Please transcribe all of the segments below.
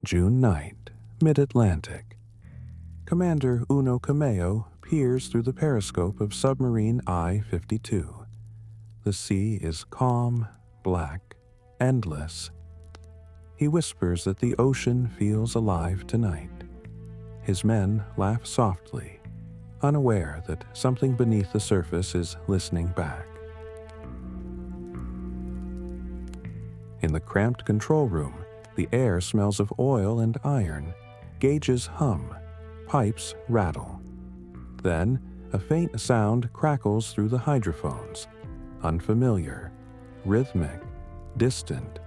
June night, mid-Atlantic. Commander Uno Cameo peers through the periscope of submarine I-52. The sea is calm, black, endless. He whispers that the ocean feels alive tonight. His men laugh softly, unaware that something beneath the surface is listening back. In the cramped control room, the air smells of oil and iron, gauges hum, pipes rattle. Then, a faint sound crackles through the hydrophones, unfamiliar, rhythmic, distant.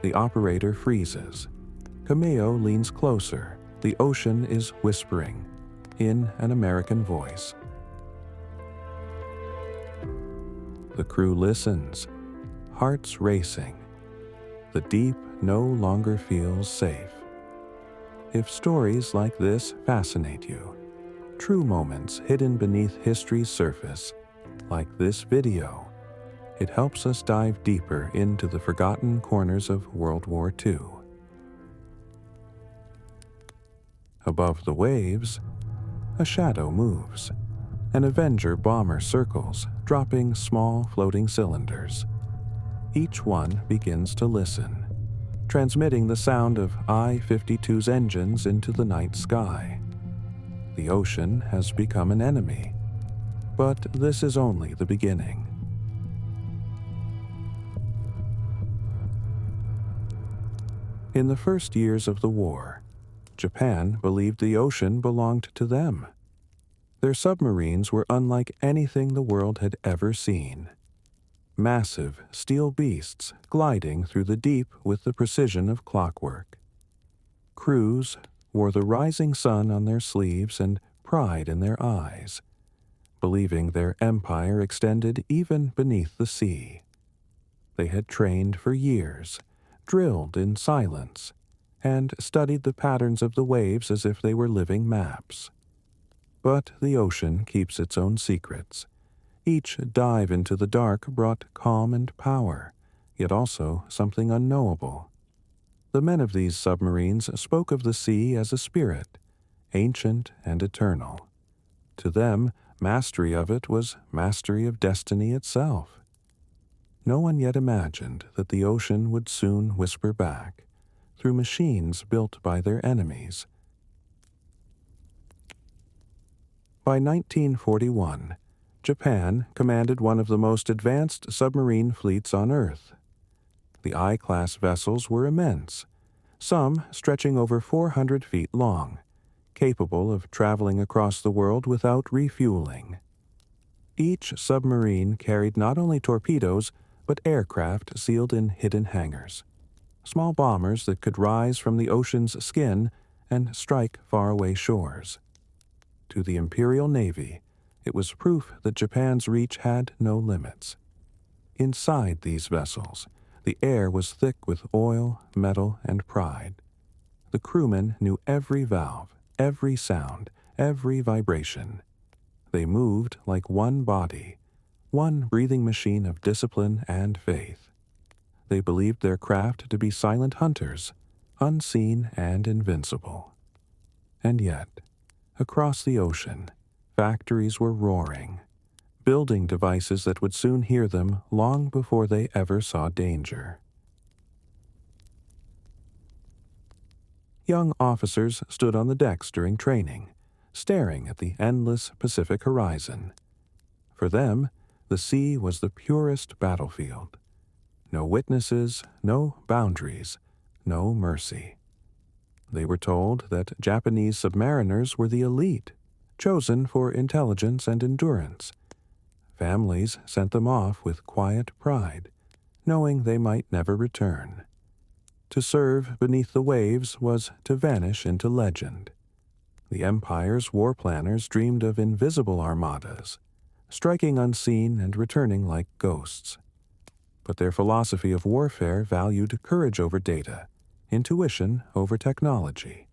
The operator freezes. Cameo leans closer. The ocean is whispering, in an American voice. The crew listens, hearts racing. The deep no longer feels safe. If stories like this fascinate you, true moments hidden beneath history's surface, like this video, it helps us dive deeper into the forgotten corners of World War II. Above the waves, a shadow moves. An Avenger bomber circles, dropping small floating cylinders. Each one begins to listen, transmitting the sound of I-52's engines into the night sky. The ocean has become an enemy, but this is only the beginning. In the first years of the war, Japan believed the ocean belonged to them. Their submarines were unlike anything the world had ever seen. Massive steel beasts gliding through the deep with the precision of clockwork. Crews wore the rising sun on their sleeves and pride in their eyes, believing their empire extended even beneath the sea. They had trained for years, drilled in silence, and studied the patterns of the waves as if they were living maps. But the ocean keeps its own secrets. Each dive into the dark brought calm and power, yet also something unknowable. The men of these submarines spoke of the sea as a spirit, ancient and eternal. To them, mastery of it was mastery of destiny itself. No one yet imagined that the ocean would soon whisper back, through machines built by their enemies. By 1941, Japan commanded one of the most advanced submarine fleets on Earth. The I-class vessels were immense, some stretching over 400 feet long, capable of traveling across the world without refueling. Each submarine carried not only torpedoes, but aircraft sealed in hidden hangars, small bombers that could rise from the ocean's skin and strike faraway shores. To the Imperial Navy, it was proof that Japan's reach had no limits. Inside these vessels, the air was thick with oil, metal, and pride. The crewmen knew every valve, every sound, every vibration. They moved like one body, one breathing machine of discipline and faith. They believed their craft to be silent hunters, unseen and invincible. And yet, across the ocean, factories were roaring, building devices that would soon hear them long before they ever saw danger. Young officers stood on the decks during training, staring at the endless Pacific horizon. For them, the sea was the purest battlefield. No witnesses, no boundaries, no mercy. They were told that Japanese submariners were the elite, chosen for intelligence and endurance. Families sent them off with quiet pride, knowing they might never return. To serve beneath the waves was to vanish into legend. The Empire's war planners dreamed of invisible armadas, striking unseen and returning like ghosts. But their philosophy of warfare valued courage over data, intuition over technology.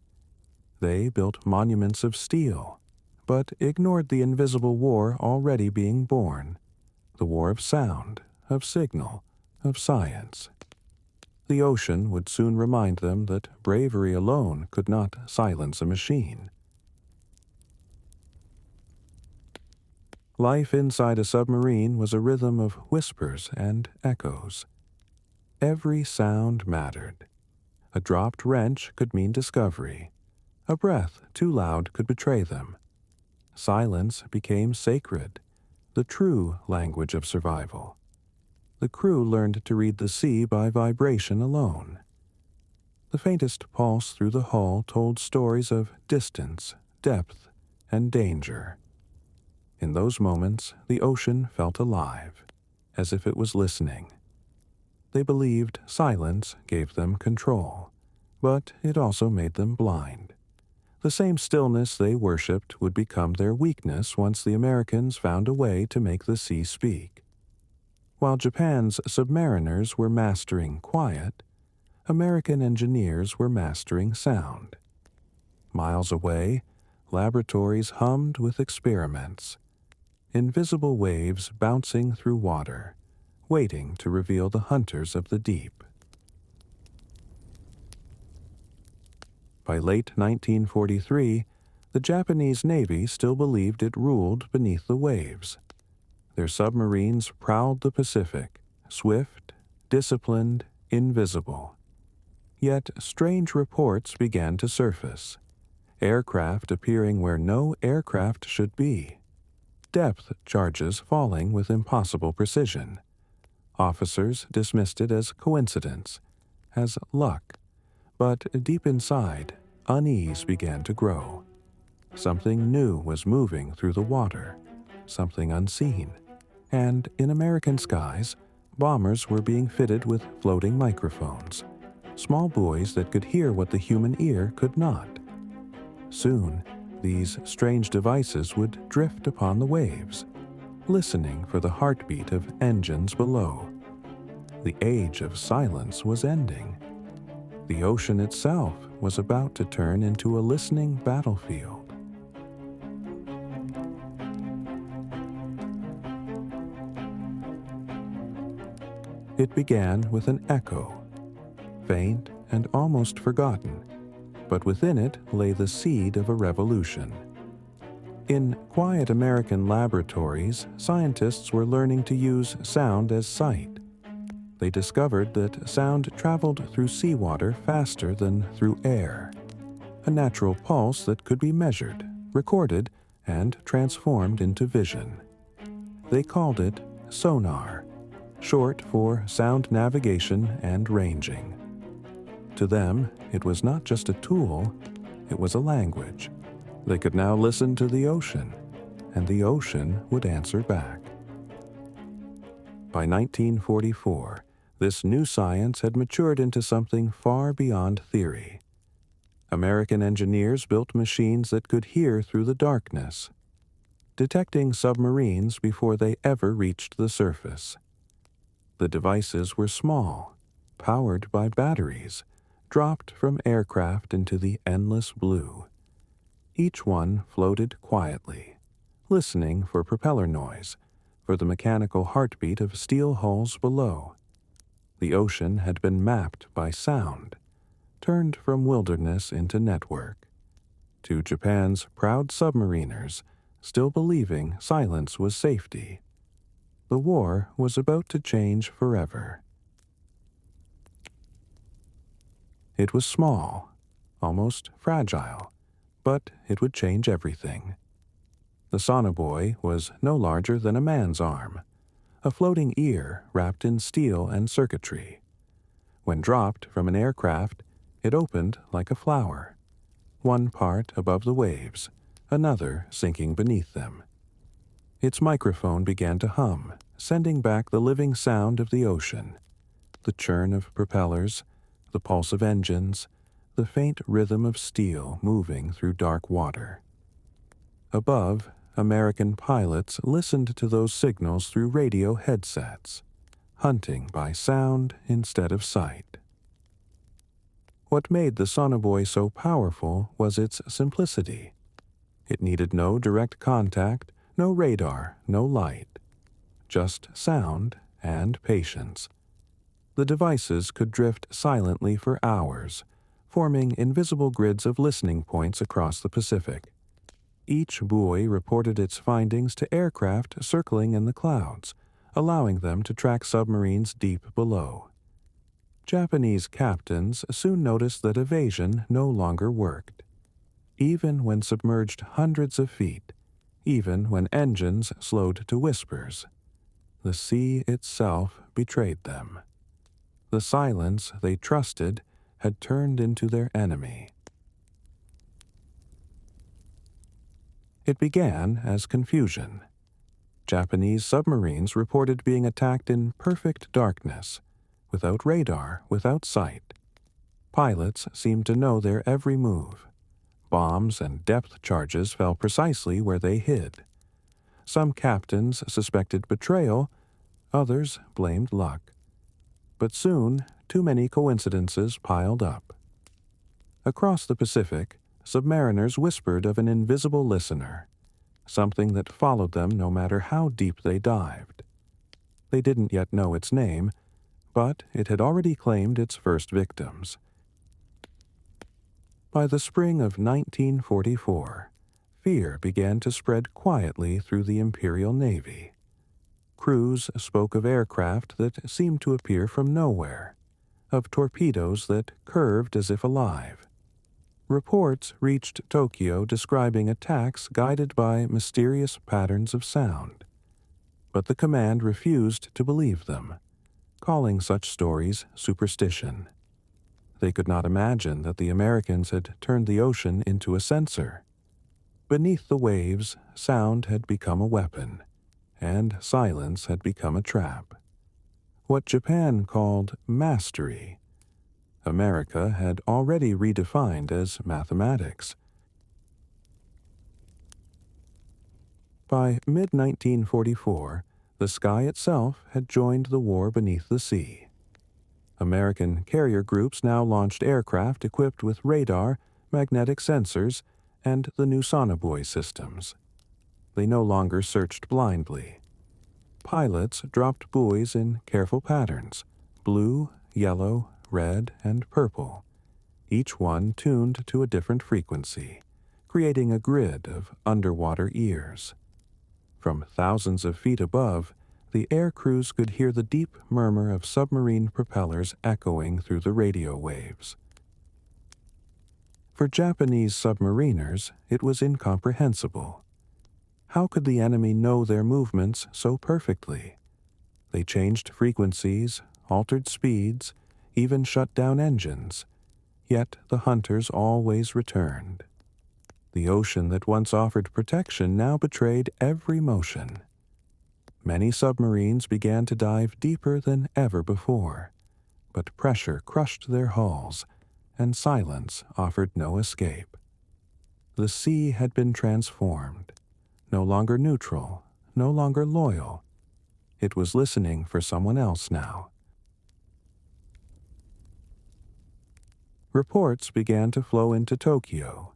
They built monuments of steel, but ignored the invisible war already being born, the war of sound, of signal, of science. The ocean would soon remind them that bravery alone could not silence a machine. Life inside a submarine was a rhythm of whispers and echoes. Every sound mattered. A dropped wrench could mean discovery. A breath too loud could betray them. Silence became sacred, the true language of survival. The crew learned to read the sea by vibration alone. The faintest pulse through the hull told stories of distance, depth, and danger. In those moments, the ocean felt alive, as if it was listening. They believed silence gave them control, but it also made them blind. The same stillness they worshipped would become their weakness once the Americans found a way to make the sea speak. While Japan's submariners were mastering quiet, American engineers were mastering sound. Miles away, laboratories hummed with experiments, invisible waves bouncing through water, waiting to reveal the hunters of the deep. By late 1943, the Japanese Navy still believed it ruled beneath the waves. Their submarines prowled the Pacific, swift, disciplined, invisible. Yet strange reports began to surface, aircraft appearing where no aircraft should be, depth charges falling with impossible precision. Officers dismissed it as coincidence, as luck, but deep inside, unease began to grow. Something new was moving through the water, something unseen. And in American skies, bombers were being fitted with floating microphones, small buoys that could hear what the human ear could not. Soon, these strange devices would drift upon the waves, listening for the heartbeat of engines below. The age of silence was ending. The ocean itself was about to turn into a listening battlefield. It began with an echo, faint and almost forgotten, but within it lay the seed of a revolution. In quiet American laboratories, scientists were learning to use sound as sight. They discovered that sound traveled through seawater faster than through air, a natural pulse that could be measured, recorded, and transformed into vision. They called it sonar, short for sound navigation and ranging. To them, it was not just a tool, it was a language. They could now listen to the ocean, and the ocean would answer back. By 1944, this new science had matured into something far beyond theory. American engineers built machines that could hear through the darkness, detecting submarines before they ever reached the surface. The devices were small, powered by batteries, dropped from aircraft into the endless blue. Each one floated quietly, listening for propeller noise, for the mechanical heartbeat of steel hulls below. The ocean had been mapped by sound, turned from wilderness into network. To Japan's proud submariners, still believing silence was safety, the war was about to change forever. It was small, almost fragile, but it would change everything. The sonobuoy was no larger than a man's arm, a floating ear wrapped in steel and circuitry. When dropped from an aircraft, it opened like a flower, one part above the waves, another sinking beneath them. Its microphone began to hum, sending back the living sound of the ocean, the churn of propellers, the pulse of engines, the faint rhythm of steel moving through dark water. Above, American pilots listened to those signals through radio headsets, hunting by sound instead of sight. What made the sonobuoy so powerful was its simplicity. It needed no direct contact, no radar, no light, just sound and patience. The devices could drift silently for hours, forming invisible grids of listening points across the Pacific. Each buoy reported its findings to aircraft circling in the clouds, allowing them to track submarines deep below. Japanese captains soon noticed that evasion no longer worked. Even when submerged hundreds of feet, even when engines slowed to whispers, the sea itself betrayed them. The silence they trusted had turned into their enemy. It began as confusion. Japanese submarines reported being attacked in perfect darkness, without radar, without sight. Pilots seemed to know their every move. Bombs and depth charges fell precisely where they hid. Some captains suspected betrayal, others blamed luck. But soon, too many coincidences piled up. Across the Pacific, submariners whispered of an invisible listener, something that followed them no matter how deep they dived. They didn't yet know its name, but it had already claimed its first victims. By the spring of 1944, fear began to spread quietly through the Imperial Navy. Crews spoke of aircraft that seemed to appear from nowhere, of torpedoes that curved as if alive. Reports reached Tokyo describing attacks guided by mysterious patterns of sound. But the command refused to believe them, calling such stories superstition. They could not imagine that the Americans had turned the ocean into a sensor. Beneath the waves, sound had become a weapon, and silence had become a trap. What Japan called mastery, America had already redefined as mathematics. By mid-1944, the sky itself had joined the war beneath the sea. American carrier groups now launched aircraft equipped with radar, magnetic sensors, and the new sonobuoy systems. They no longer searched blindly. Pilots dropped buoys in careful patterns, blue, yellow, red, and purple, each one tuned to a different frequency, creating a grid of underwater ears. From thousands of feet above, the air crews could hear the deep murmur of submarine propellers echoing through the radio waves. For Japanese submariners, it was incomprehensible. How could the enemy know their movements so perfectly? They changed frequencies, altered speeds, even shut down engines, yet the hunters always returned. The ocean that once offered protection now betrayed every motion. Many submarines began to dive deeper than ever before, but pressure crushed their hulls, and silence offered no escape. The sea had been transformed, no longer neutral, no longer loyal. It was listening for someone else now. Reports began to flow into Tokyo,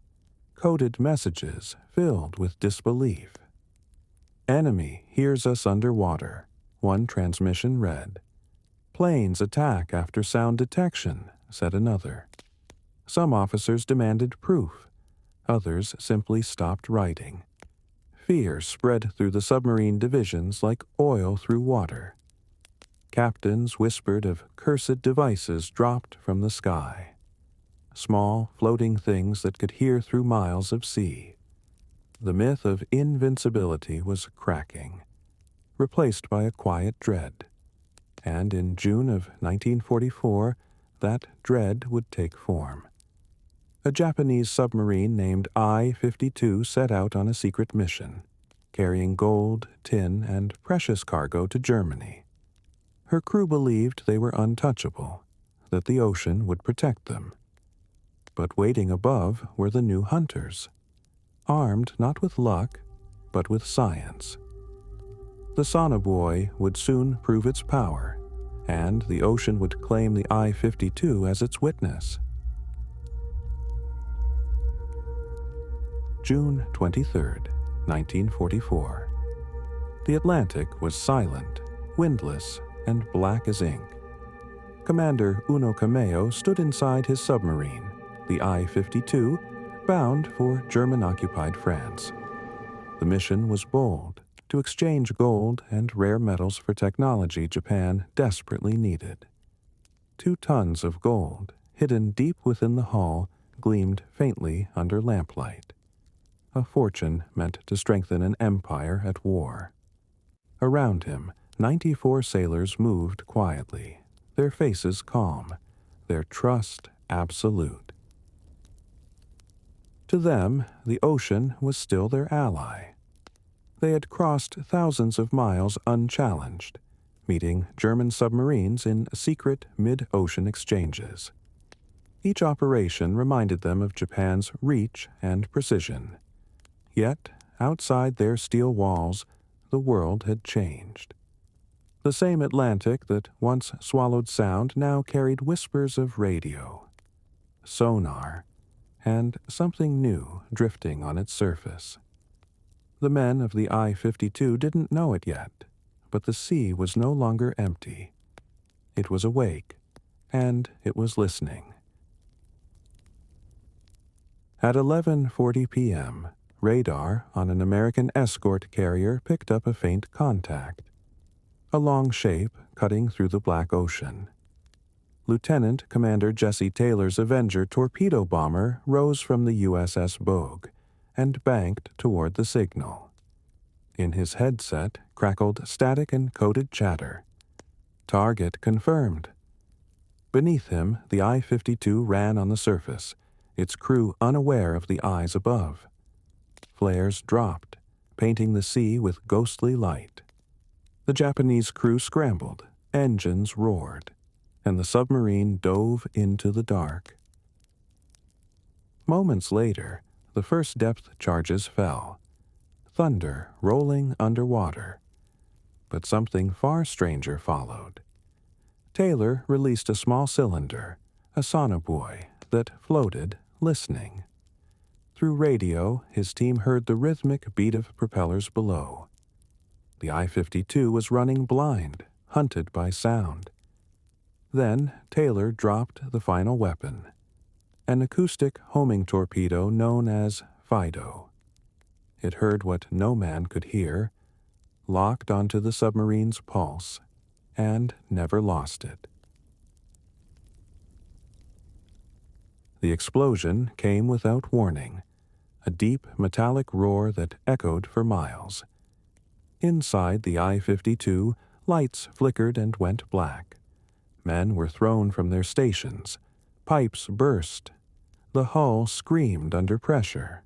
coded messages filled with disbelief. "Enemy hears us underwater," one transmission read. "Planes attack after sound detection," said another. Some officers demanded proof. Others simply stopped writing. Fear spread through the submarine divisions like oil through water. Captains whispered of cursed devices dropped from the sky. Small, floating things that could hear through miles of sea. The myth of invincibility was cracking, replaced by a quiet dread. And in June of 1944, that dread would take form. A Japanese submarine named I-52 set out on a secret mission, carrying gold, tin, and precious cargo to Germany. Her crew believed they were untouchable, that the ocean would protect them. But waiting above were the new hunters, armed not with luck, but with science. The sonobuoy would soon prove its power, and the ocean would claim the I-52 as its witness. June 23, 1944. The Atlantic was silent, windless, and black as ink. Commander Uno Kameo stood inside his submarine, the I-52, bound for German-occupied France. The mission was bold, to exchange gold and rare metals for technology Japan desperately needed. 2 tons of gold, hidden deep within the hull, gleamed faintly under lamplight. A fortune meant to strengthen an empire at war. Around him, 94 sailors moved quietly, their faces calm, their trust absolute. To them, the ocean was still their ally. They had crossed thousands of miles unchallenged, meeting German submarines in secret mid-ocean exchanges. Each operation reminded them of Japan's reach and precision. Yet, outside their steel walls, the world had changed. The same Atlantic that once swallowed sound now carried whispers of radio, sonar, and something new drifting on its surface. The men of the I-52 didn't know it yet, but the sea was no longer empty. It was awake, and it was listening. At 11:40 p.m., radar on an American escort carrier picked up a faint contact, a long shape cutting through the black ocean. Lieutenant Commander Jesse Taylor's Avenger torpedo bomber rose from the USS Bogue and banked toward the signal. In his headset crackled static and coded chatter. Target confirmed. Beneath him, the I-52 ran on the surface, its crew unaware of the eyes above. Flares dropped, painting the sea with ghostly light. The Japanese crew scrambled, engines roared, and the submarine dove into the dark. Moments later, the first depth charges fell, thunder rolling underwater. But something far stranger followed. Taylor released a small cylinder, a sonobuoy, that floated, listening. Through radio, his team heard the rhythmic beat of propellers below. The I-52 was running blind, hunted by sound. Then Taylor dropped the final weapon, an acoustic homing torpedo known as Fido. It heard what no man could hear, locked onto the submarine's pulse, and never lost it. The explosion came without warning, a deep metallic roar that echoed for miles. Inside the I-52, lights flickered and went black. Men were thrown from their stations. Pipes burst. The hull screamed under pressure.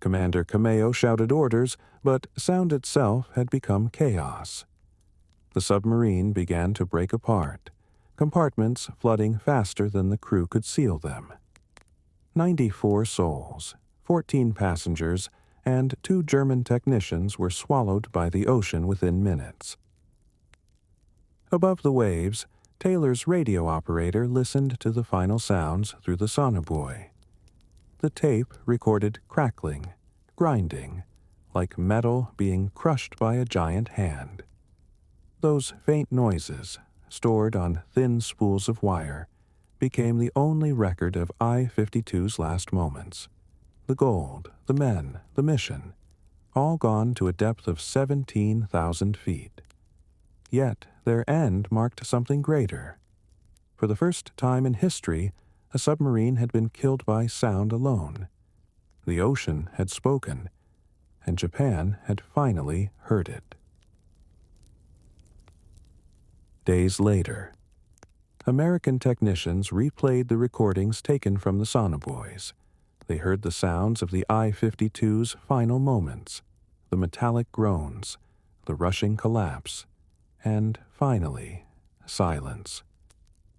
Commander Kameo shouted orders, but sound itself had become chaos. The submarine began to break apart, compartments flooding faster than the crew could seal them. 94 souls, 14 passengers, and 2 German technicians were swallowed by the ocean within minutes. Above the waves, Taylor's radio operator listened to the final sounds through the sonobuoy. The tape recorded crackling, grinding, like metal being crushed by a giant hand. Those faint noises, stored on thin spools of wire, became the only record of I-52's last moments. The gold, the men, the mission, all gone to a depth of 17,000 feet. Yet their end marked something greater. For the first time in history, a submarine had been killed by sound alone. The ocean had spoken, and Japan had finally heard it. Days later, American technicians replayed the recordings taken from the sonobuoys. They heard the sounds of the I-52's final moments, the metallic groans, the rushing collapse, and finally, silence.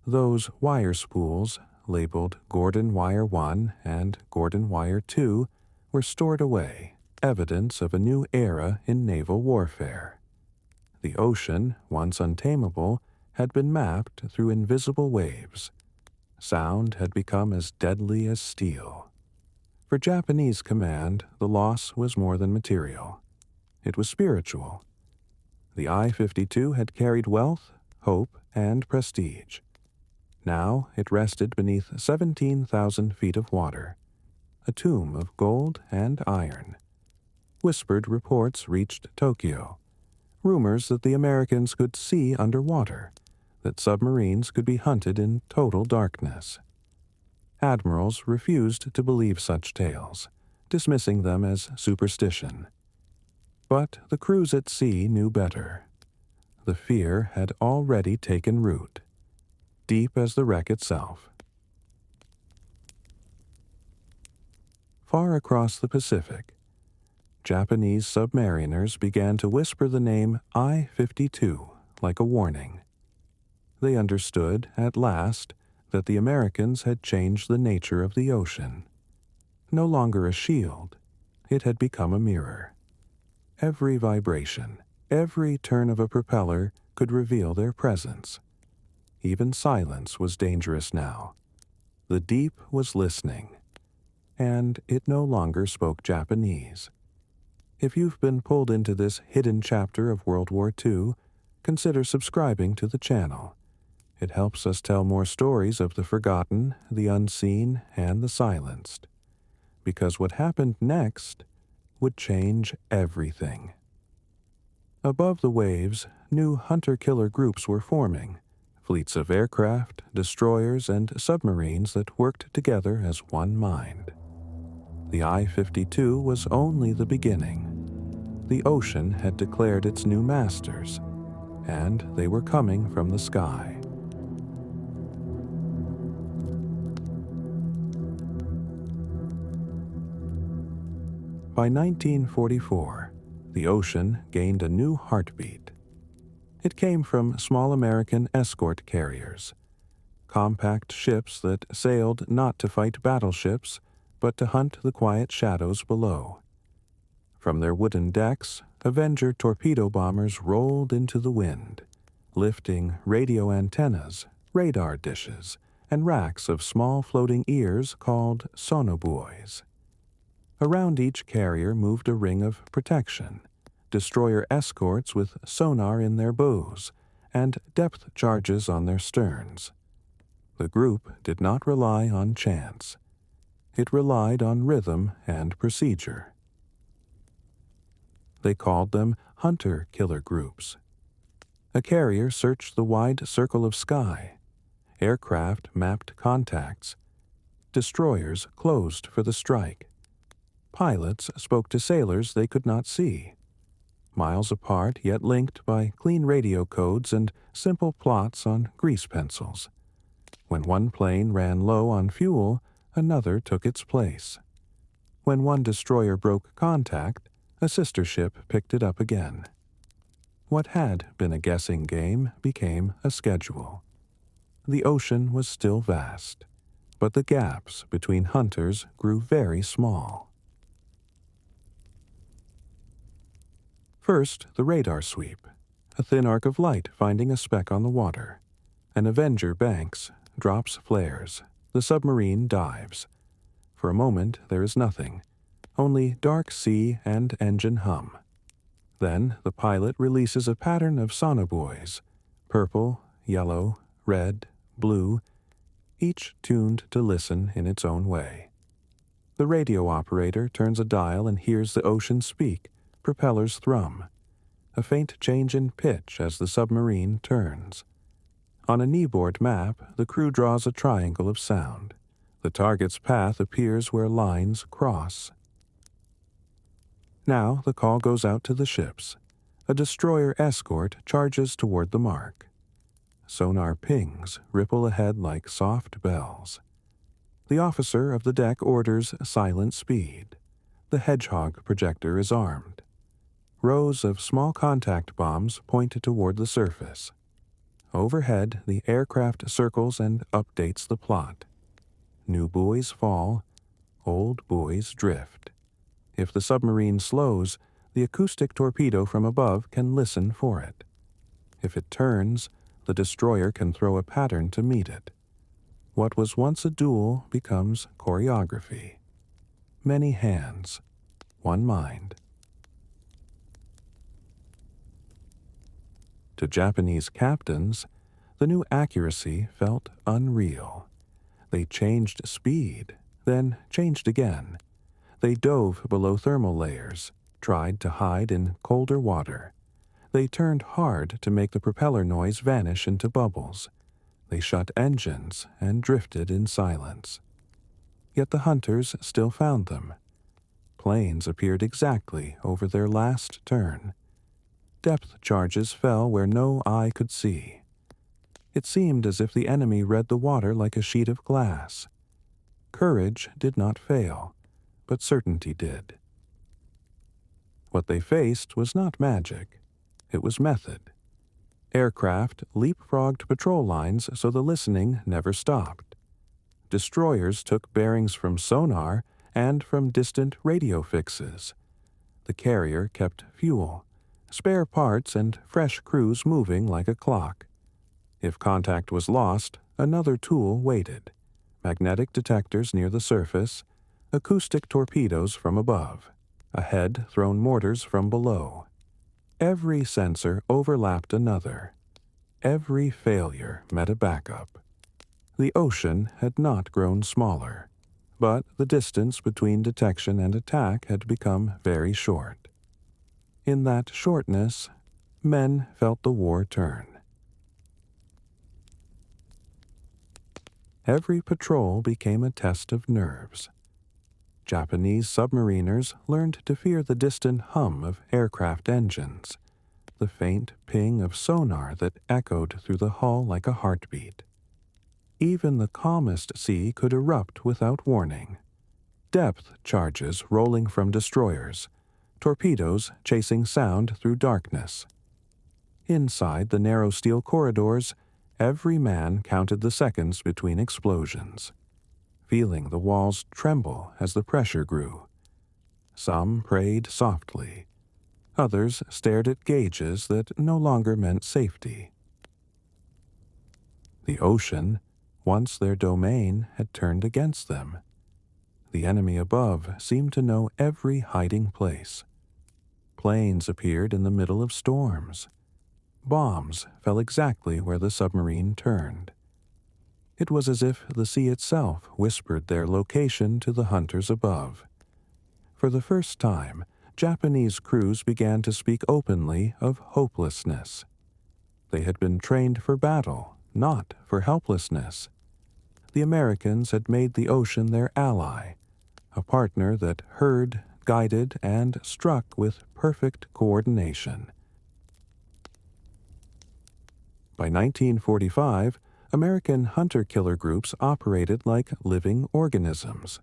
Those wire spools, labeled Gordon Wire 1 and Gordon Wire 2, were stored away, evidence of a new era in naval warfare. The ocean, once untamable, had been mapped through invisible waves. Sound had become as deadly as steel. For Japanese command, the loss was more than material. It was spiritual. The I-52 had carried wealth, hope, and prestige. Now it rested beneath 17,000 feet of water, a tomb of gold and iron. Whispered reports reached Tokyo, rumors that the Americans could see underwater, that submarines could be hunted in total darkness. Admirals refused to believe such tales, dismissing them as superstition. But the crews at sea knew better. The fear had already taken root, deep as the wreck itself. Far across the Pacific, Japanese submariners began to whisper the name I-52 like a warning. They understood, at last, that the Americans had changed the nature of the ocean. No longer a shield, it had become a mirror. Every vibration, every turn of a propeller could reveal their presence. Even silence was dangerous now. The deep was listening, and it no longer spoke Japanese. If you've been pulled into this hidden chapter of World War II, consider subscribing to the channel. It helps us tell more stories of the forgotten, the unseen, and the silenced. Because what happened next would change everything. Above the waves, new hunter-killer groups were forming, fleets of aircraft, destroyers, and submarines that worked together as one mind. The I-52 was only the beginning. The ocean had declared its new masters, and they were coming from the sky. By 1944, the ocean gained a new heartbeat. It came from small American escort carriers, compact ships that sailed not to fight battleships, but to hunt the quiet shadows below. From their wooden decks, Avenger torpedo bombers rolled into the wind, lifting radio antennas, radar dishes, and racks of small floating ears called sonobuoys. Around each carrier moved a ring of protection, destroyer escorts with sonar in their bows, and depth charges on their sterns. The group did not rely on chance. It relied on rhythm and procedure. They called them hunter-killer groups. A carrier searched the wide circle of sky. Aircraft mapped contacts. Destroyers closed for the strike. Pilots spoke to sailors they could not see. Miles apart, yet linked by clean radio codes and simple plots on grease pencils. When one plane ran low on fuel, another took its place. When one destroyer broke contact, a sister ship picked it up again. What had been a guessing game became a schedule. The ocean was still vast, but the gaps between hunters grew very small. First, the radar sweep, a thin arc of light finding a speck on the water. An Avenger banks, drops flares. The submarine dives. For a moment, there is nothing, only dark sea and engine hum. Then the pilot releases a pattern of sonobuoys, purple, yellow, red, blue, each tuned to listen in its own way. The radio operator turns a dial and hears the ocean speak, propellers thrum, a faint change in pitch as the submarine turns. On a kneeboard map, the crew draws a triangle of sound. The target's path appears where lines cross. Now the call goes out to the ships. A destroyer escort charges toward the mark. Sonar pings ripple ahead like soft bells. The officer of the deck orders silent speed. The Hedgehog projector is armed. Rows of small contact bombs point toward the surface. Overhead, the aircraft circles and updates the plot. New buoys fall, old buoys drift. If the submarine slows, the acoustic torpedo from above can listen for it. If it turns, the destroyer can throw a pattern to meet it. What was once a duel becomes choreography. Many hands, one mind. To Japanese captains, The new accuracy felt unreal. They changed speed, then changed again. They dove below thermal layers, tried to hide in colder water. They turned hard to make the propeller noise vanish into bubbles. They shut engines and drifted in silence. Yet the hunters still found them. Planes appeared exactly over their last turn. Depth charges fell where no eye could see. It seemed as if the enemy read the water like a sheet of glass. Courage did not fail, but certainty did. What they faced was not magic. It was method. Aircraft leapfrogged patrol lines so the listening never stopped. Destroyers took bearings from sonar and from distant radio fixes. The carrier kept fuel, spare parts, and fresh crews moving like a clock. If contact was lost, another tool waited. Magnetic detectors near the surface, acoustic torpedoes from above. Ahead thrown mortars from below. Every sensor overlapped another. Every failure met a backup. The ocean had not grown smaller, but the distance between detection and attack had become very short. In that shortness, men felt the war turn. Every patrol became a test of nerves. Japanese submariners learned to fear the distant hum of aircraft engines, the faint ping of sonar that echoed through the hull like a heartbeat. Even the calmest sea could erupt without warning. Depth charges rolling from destroyers, torpedoes chasing sound through darkness. Inside the narrow steel corridors, every man counted the seconds between explosions, feeling the walls tremble as the pressure grew. Some prayed softly. Others stared at gauges that no longer meant safety. The ocean, once their domain, had turned against them. The enemy above seemed to know every hiding place. Planes appeared in the middle of storms. Bombs fell exactly where the submarine turned. It was as if the sea itself whispered their location to the hunters above. For the first time, Japanese crews began to speak openly of hopelessness. They had been trained for battle, not for helplessness. The Americans had made the ocean their ally, a partner that heard, guided, and struck with perfect coordination. By 1945, American hunter-killer groups operated like living organisms.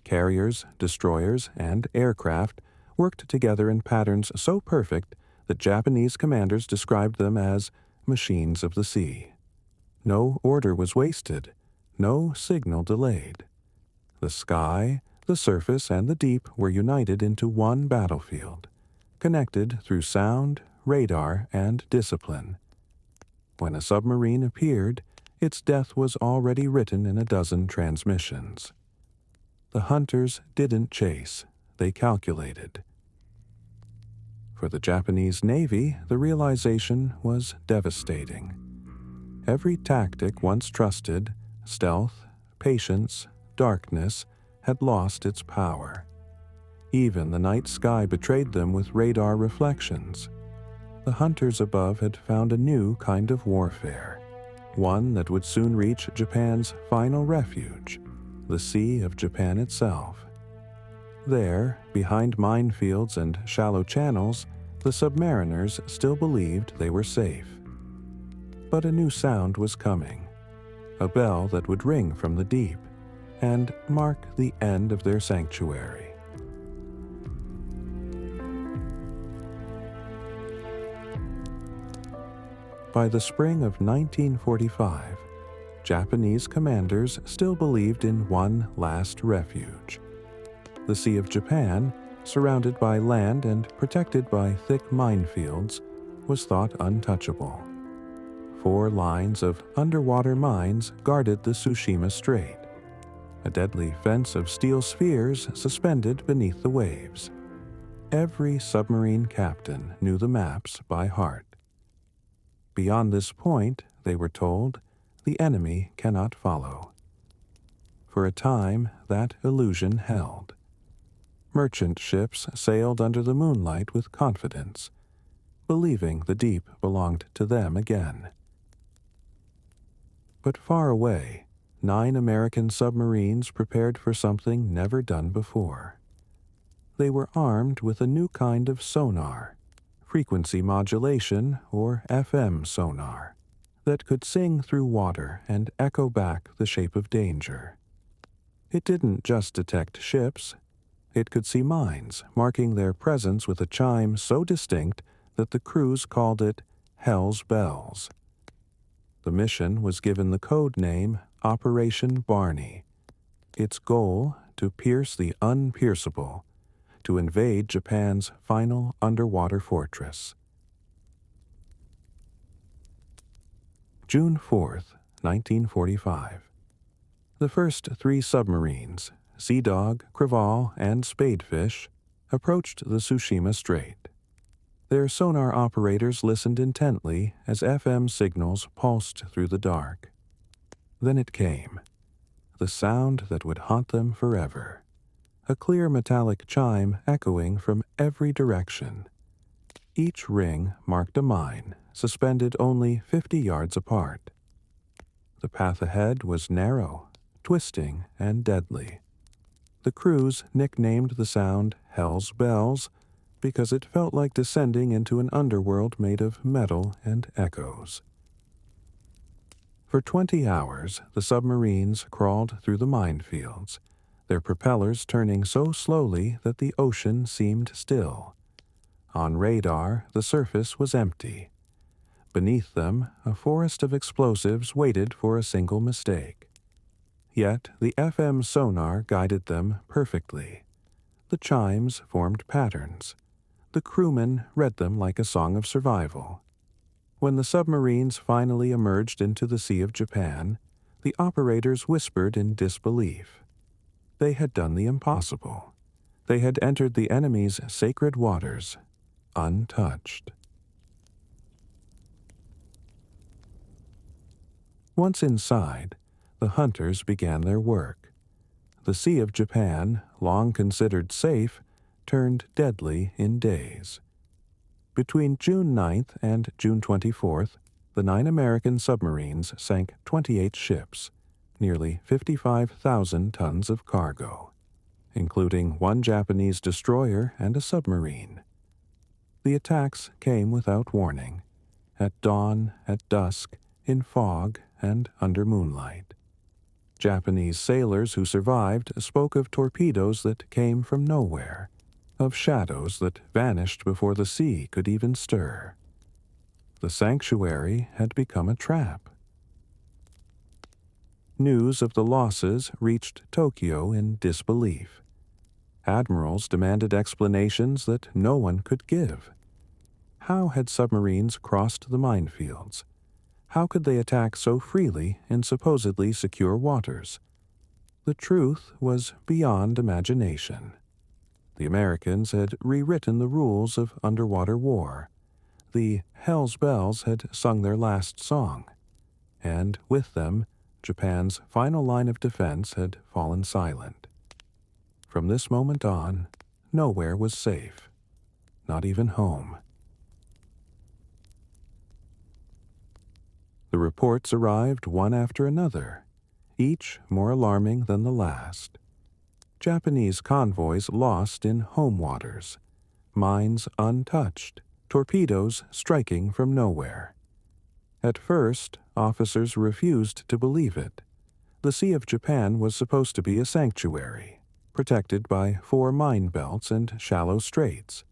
Carriers, destroyers, and aircraft worked together in patterns so perfect that Japanese commanders described them as machines of the sea. No order was wasted, no signal delayed. The sky, the surface, and the deep were united into one battlefield, connected through sound, radar, and discipline. When a submarine appeared, its death was already written in a dozen transmissions. The hunters didn't chase, they calculated. For the Japanese Navy, the realization was devastating. Every tactic once trusted, stealth, patience, darkness, had lost its power. Even the night sky betrayed them with radar reflections. The hunters above had found a new kind of warfare, one that would soon reach Japan's final refuge, the Sea of Japan itself. There, behind minefields and shallow channels, the submariners still believed they were safe. But a new sound was coming, a bell that would ring from the deep and mark the end of their sanctuary. By the spring of 1945, Japanese commanders still believed in one last refuge. The Sea of Japan, surrounded by land and protected by thick minefields, was thought untouchable. 4 lines of underwater mines guarded the Tsushima Strait, a deadly fence of steel spheres suspended beneath the waves. Every submarine captain knew the maps by heart. Beyond this point, they were told, the enemy cannot follow. For a time, that illusion held. Merchant ships sailed under the moonlight with confidence, believing the deep belonged to them again. But far away, 9 American submarines prepared for something never done before. They were armed with a new kind of sonar, frequency modulation, or FM sonar, that could sing through water and echo back the shape of danger. It didn't just detect ships. It could see mines, marking their presence with a chime so distinct that the crews called it Hell's Bells. The mission was given the code name Operation Barney. Its goal, to pierce the unpierceable, to invade Japan's final underwater fortress. June 4th, 1945. The first 3 submarines, Sea Dog, Creval, and Spadefish, approached the Tsushima Strait. Their sonar operators listened intently as FM signals pulsed through the dark. Then it came, the sound that would haunt them forever, a clear metallic chime echoing from every direction. Each ring marked a mine, suspended only 50 yards apart. The path ahead was narrow, twisting, and deadly. The crews nicknamed the sound Hell's Bells because it felt like descending into an underworld made of metal and echoes. For 20 hours, the submarines crawled through the minefields, their propellers turning so slowly that the ocean seemed still. On radar, the surface was empty. Beneath them, a forest of explosives waited for a single mistake. Yet the FM sonar guided them perfectly. The chimes formed patterns. The crewmen read them like a song of survival. When the submarines finally emerged into the Sea of Japan, the operators whispered in disbelief. They had done the impossible. They had entered the enemy's sacred waters, untouched. Once inside, the hunters began their work. The Sea of Japan, long considered safe, turned deadly in days. Between June 9th and June 24th, the 9 American submarines sank 28 ships, nearly 55,000 tons of cargo, including 1 Japanese destroyer and a submarine. The attacks came without warning, at dawn, at dusk, in fog, and under moonlight. Japanese sailors who survived spoke of torpedoes that came from nowhere, of shadows that vanished before the sea could even stir. The sanctuary had become a trap. News of the losses reached Tokyo in disbelief. Admirals demanded explanations that no one could give. How had submarines crossed the minefields? How could they attack so freely in supposedly secure waters? The truth was beyond imagination. The Americans had rewritten the rules of underwater war. The Hell's Bells had sung their last song, and with them, Japan's final line of defense had fallen silent. From this moment on, nowhere was safe, not even home. The reports arrived one after another, each more alarming than the last. Japanese convoys lost in home waters, mines untouched, torpedoes striking from nowhere. At first, officers refused to believe it. The Sea of Japan was supposed to be a sanctuary, protected by 4 mine belts and shallow straits.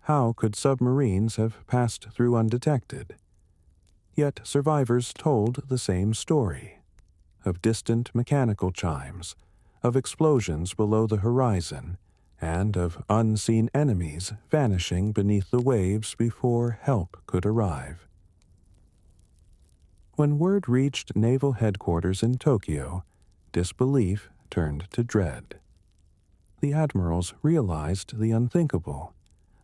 How could submarines have passed through undetected? Yet survivors told the same story, of distant mechanical chimes, of explosions below the horizon, and of unseen enemies vanishing beneath the waves before help could arrive. When word reached naval headquarters in Tokyo, disbelief turned to dread. The admirals realized the unthinkable.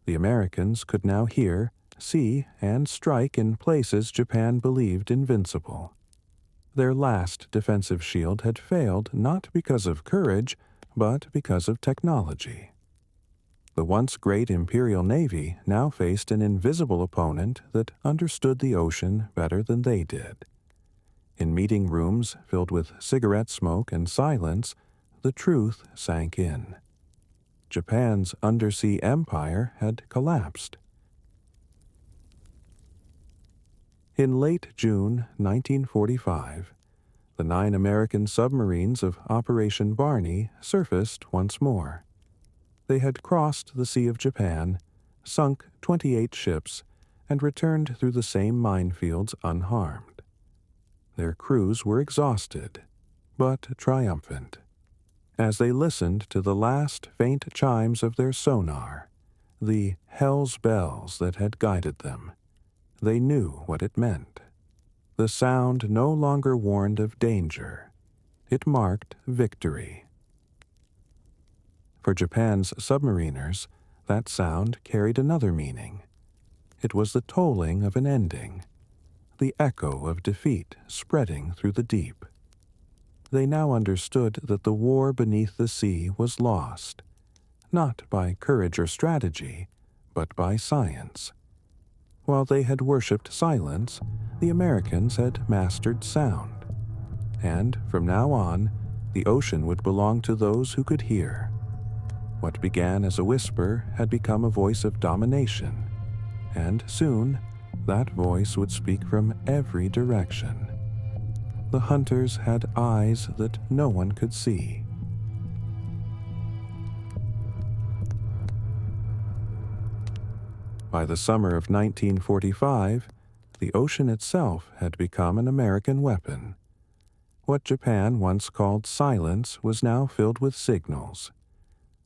The Americans could now hear see and strike in places Japan believed invincible. Their last defensive shield had failed not because of courage, but because of technology. The once great Imperial Navy now faced an invisible opponent that understood the ocean better than they did. In meeting rooms filled with cigarette smoke and silence, the truth sank in. Japan's undersea empire had collapsed. In late June 1945, the 9 American submarines of Operation Barney surfaced once more. They had crossed the Sea of Japan, sunk 28 ships, and returned through the same minefields unharmed. Their crews were exhausted, but triumphant. As they listened to the last faint chimes of their sonar, the hell's bells that had guided them, they knew what it meant. The sound no longer warned of danger. It marked victory. For Japan's submariners, that sound carried another meaning. It was the tolling of an ending, the echo of defeat spreading through the deep. They now understood that the war beneath the sea was lost, not by courage or strategy, but by science. While they had worshipped silence, the Americans had mastered sound. And from now on, the ocean would belong to those who could hear. What began as a whisper had become a voice of domination, and soon that voice would speak from every direction. The hunters had eyes that no one could see. By the summer of 1945, the ocean itself had become an American weapon. What Japan once called silence was now filled with signals.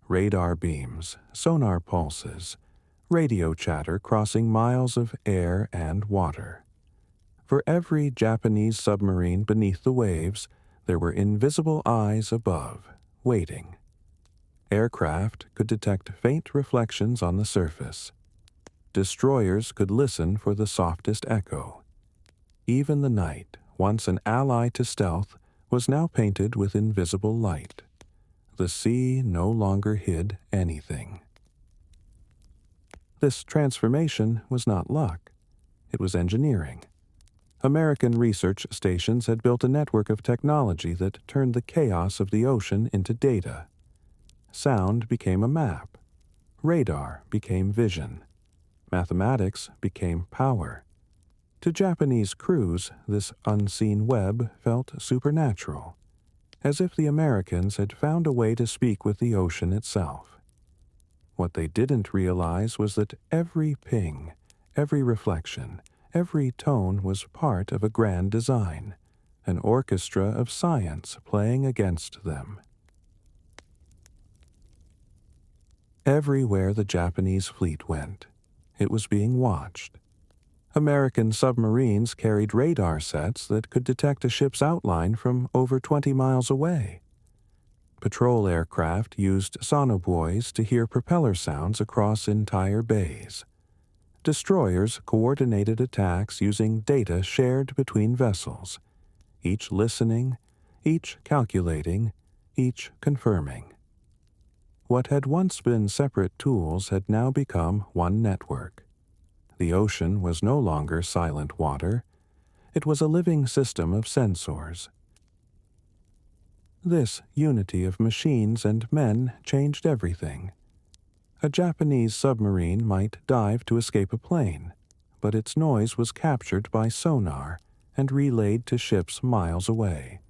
Radar beams, sonar pulses, radio chatter crossing miles of air and water. For every Japanese submarine beneath the waves, there were invisible eyes above, waiting. Aircraft could detect faint reflections on the surface. Destroyers could listen for the softest echo. Even the night, once an ally to stealth, was now painted with invisible light. The sea no longer hid anything. This transformation was not luck. It was engineering. American research stations had built a network of technology that turned the chaos of the ocean into data. Sound became a map. Radar became vision. Mathematics became power. To Japanese crews, this unseen web felt supernatural, as if the Americans had found a way to speak with the ocean itself. What they didn't realize was that every ping, every reflection, every tone was part of a grand design, an orchestra of science playing against them. Everywhere the Japanese fleet went, it was being watched. American submarines carried radar sets that could detect a ship's outline from over 20 miles away. Patrol aircraft used sonobuoys to hear propeller sounds across entire bays. Destroyers coordinated attacks using data shared between vessels, each listening, each calculating, each confirming. What had once been separate tools had now become one network. The ocean was no longer silent water. It was a living system of sensors. This unity of machines and men changed everything. A Japanese submarine might dive to escape a plane, but its noise was captured by sonar and relayed to ships miles away.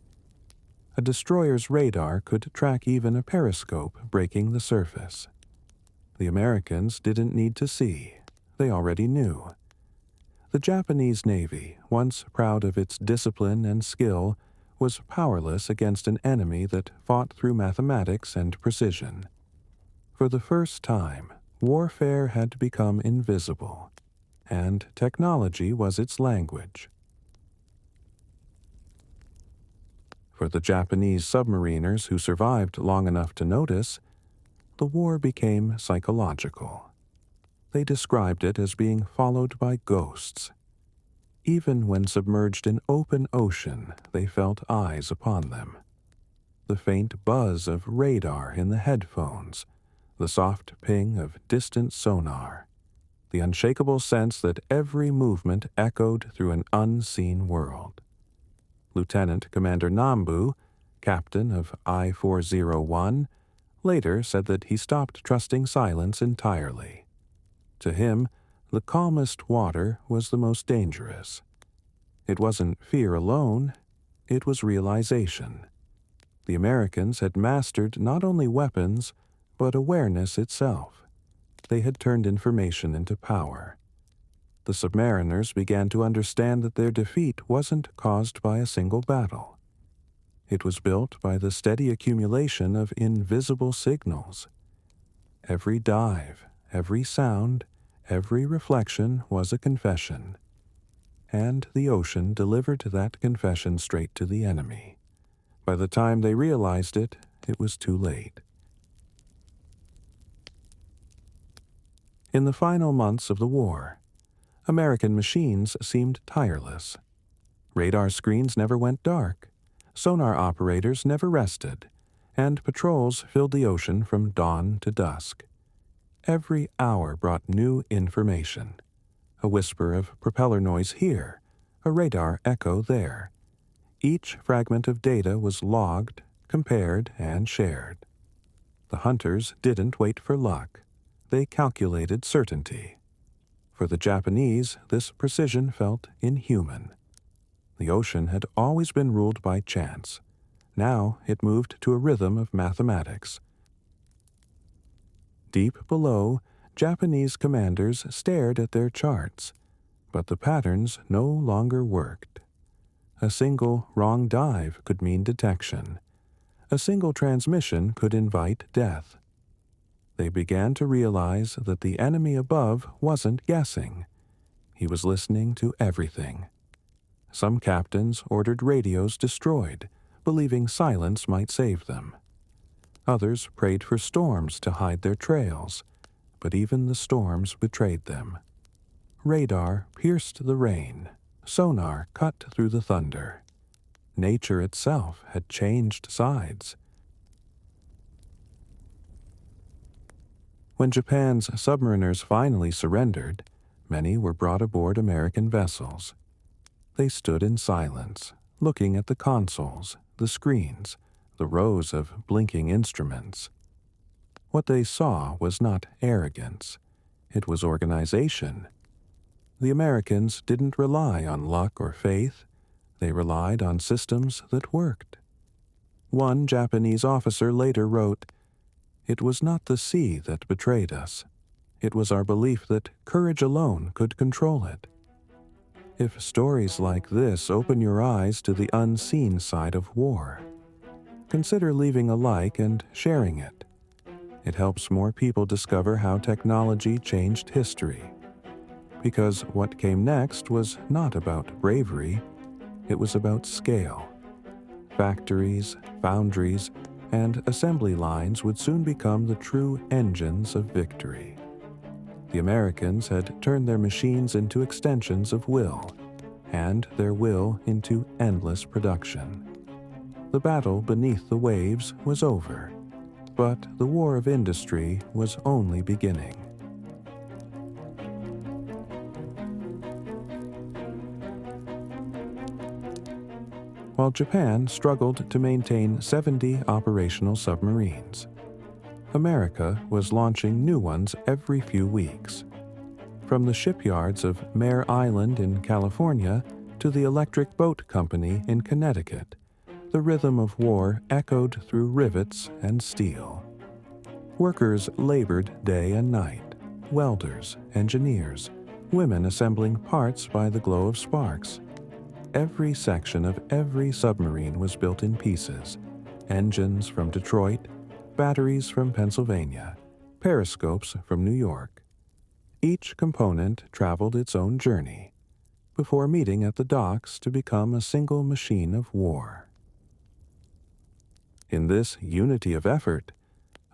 A destroyer's radar could track even a periscope breaking the surface. The Americans didn't need to see. They already knew. The Japanese Navy, once proud of its discipline and skill, was powerless against an enemy that fought through mathematics and precision. For the first time, warfare had become invisible, and technology was its language. For the Japanese submariners who survived long enough to notice, the war became psychological. They described it as being followed by ghosts. Even when submerged in open ocean, they felt eyes upon them. The faint buzz of radar in the headphones, the soft ping of distant sonar, the unshakable sense that every movement echoed through an unseen world. Lieutenant Commander Nambu, captain of I-401, later said that he stopped trusting silence entirely. To him, the calmest water was the most dangerous. It wasn't fear alone, it was realization. The Americans had mastered not only weapons, but awareness itself. They had turned information into power. The submariners began to understand that their defeat wasn't caused by a single battle. It was built by the steady accumulation of invisible signals. Every dive, every sound, every reflection was a confession. And the ocean delivered that confession straight to the enemy. By the time they realized it, it was too late. In the final months of the war, American machines seemed tireless. Radar screens never went dark, sonar operators never rested, and patrols filled the ocean from dawn to dusk. Every hour brought new information. A whisper of propeller noise here, a radar echo there. Each fragment of data was logged, compared, and shared. The hunters didn't wait for luck. They calculated certainty. For the Japanese, this precision felt inhuman. The ocean had always been ruled by chance. Now it moved to a rhythm of mathematics. Deep below, Japanese commanders stared at their charts, but the patterns no longer worked. A single wrong dive could mean detection. A single transmission could invite death. They began to realize that the enemy above wasn't guessing. He was listening to everything. Some captains ordered radios destroyed, believing silence might save them. Others prayed for storms to hide their trails, but even the storms betrayed them. Radar pierced the rain. Sonar cut through the thunder. Nature itself had changed sides. When Japan's submariners finally surrendered, many were brought aboard American vessels. They stood in silence, looking at the consoles, the screens, the rows of blinking instruments. What they saw was not arrogance. It was organization. The Americans didn't rely on luck or faith. They relied on systems that worked. One Japanese officer later wrote, "It was not the sea that betrayed us. It was our belief that courage alone could control it." If stories like this open your eyes to the unseen side of war, consider leaving a like and sharing it. It helps more people discover how technology changed history. Because what came next was not about bravery, it was about scale. Factories, foundries, and assembly lines would soon become the true engines of victory. The Americans had turned their machines into extensions of will, and their will into endless production. The battle beneath the waves was over, but the war of industry was only beginning. While Japan struggled to maintain 70 operational submarines, America was launching new ones every few weeks. From the shipyards of Mare Island in California to the Electric Boat Company in Connecticut, the rhythm of war echoed through rivets and steel. Workers labored day and night, welders, engineers, women assembling parts by the glow of sparks. Every section of every submarine was built in pieces, engines from Detroit, batteries from Pennsylvania, periscopes from New York. Each component traveled its own journey, before meeting at the docks to become a single machine of war. In this unity of effort,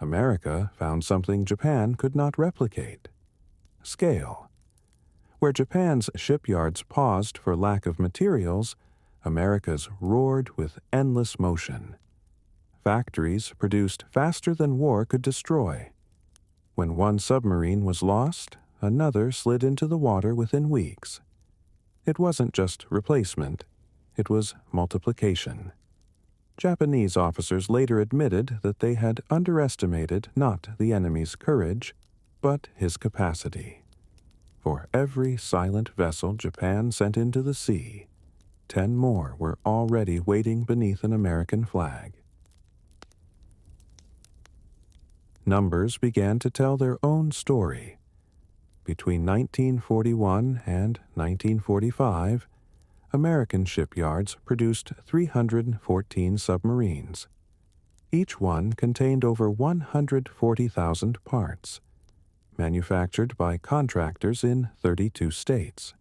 America found something Japan could not replicate: scale. Where Japan's shipyards paused for lack of materials, America's roared with endless motion. Factories produced faster than war could destroy. When one submarine was lost, another slid into the water within weeks. It wasn't just replacement, it was multiplication. Japanese officers later admitted that they had underestimated not the enemy's courage, but his capacity. For every silent vessel Japan sent into the sea, 10 more were already waiting beneath an American flag. Numbers began to tell their own story. Between 1941 and 1945, American shipyards produced 314 submarines. Each one contained over 140,000 parts, manufactured by contractors in 32 states.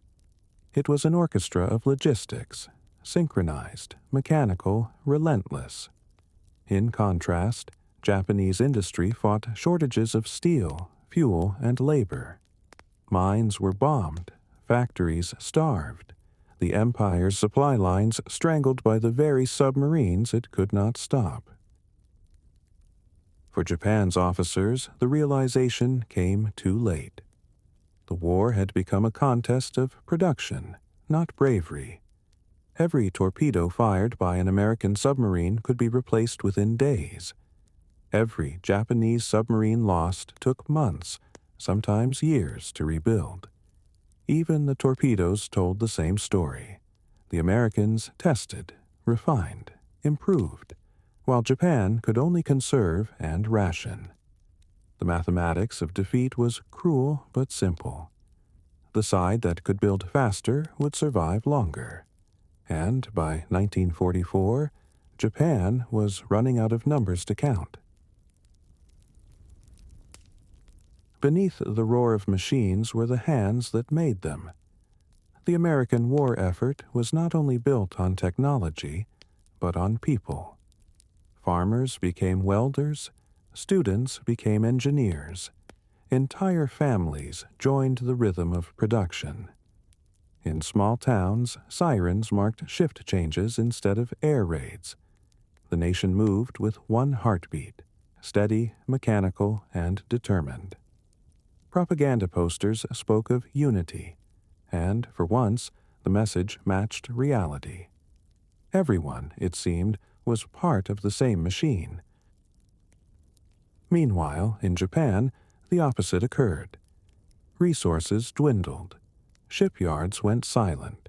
It was an orchestra of logistics, synchronized, mechanical, relentless. In contrast, Japanese industry fought shortages of steel, fuel, and labor. Mines were bombed, factories starved, the empire's supply lines strangled by the very submarines it could not stop. For Japan's officers, the realization came too late. The war had become a contest of production, not bravery. Every torpedo fired by an American submarine could be replaced within days. Every Japanese submarine lost took months, sometimes years, to rebuild. Even the torpedoes told the same story. The Americans tested, refined, improved, while Japan could only conserve and ration. The mathematics of defeat was cruel but simple. The side that could build faster would survive longer. And by 1944, Japan was running out of numbers to count. Beneath the roar of machines were the hands that made them. The American war effort was not only built on technology, but on people. Farmers became welders, students became engineers. Entire families joined the rhythm of production. In small towns, sirens marked shift changes instead of air raids. The nation moved with one heartbeat, steady, mechanical, and determined. Propaganda posters spoke of unity, and, for once, the message matched reality. Everyone, it seemed, was part of the same machine. Meanwhile, in Japan, the opposite occurred. Resources dwindled. Shipyards went silent.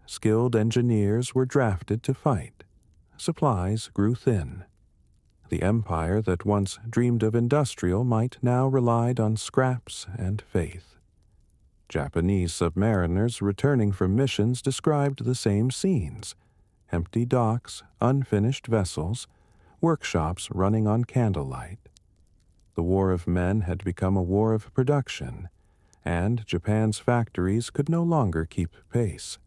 Skilled engineers were drafted to fight. Supplies grew thin. The empire that once dreamed of industrial might now relied on scraps and faith. Japanese submariners returning from missions described the same scenes: empty docks, unfinished vessels, workshops running on candlelight. The war of men had become a war of production, and Japan's factories could no longer keep pace.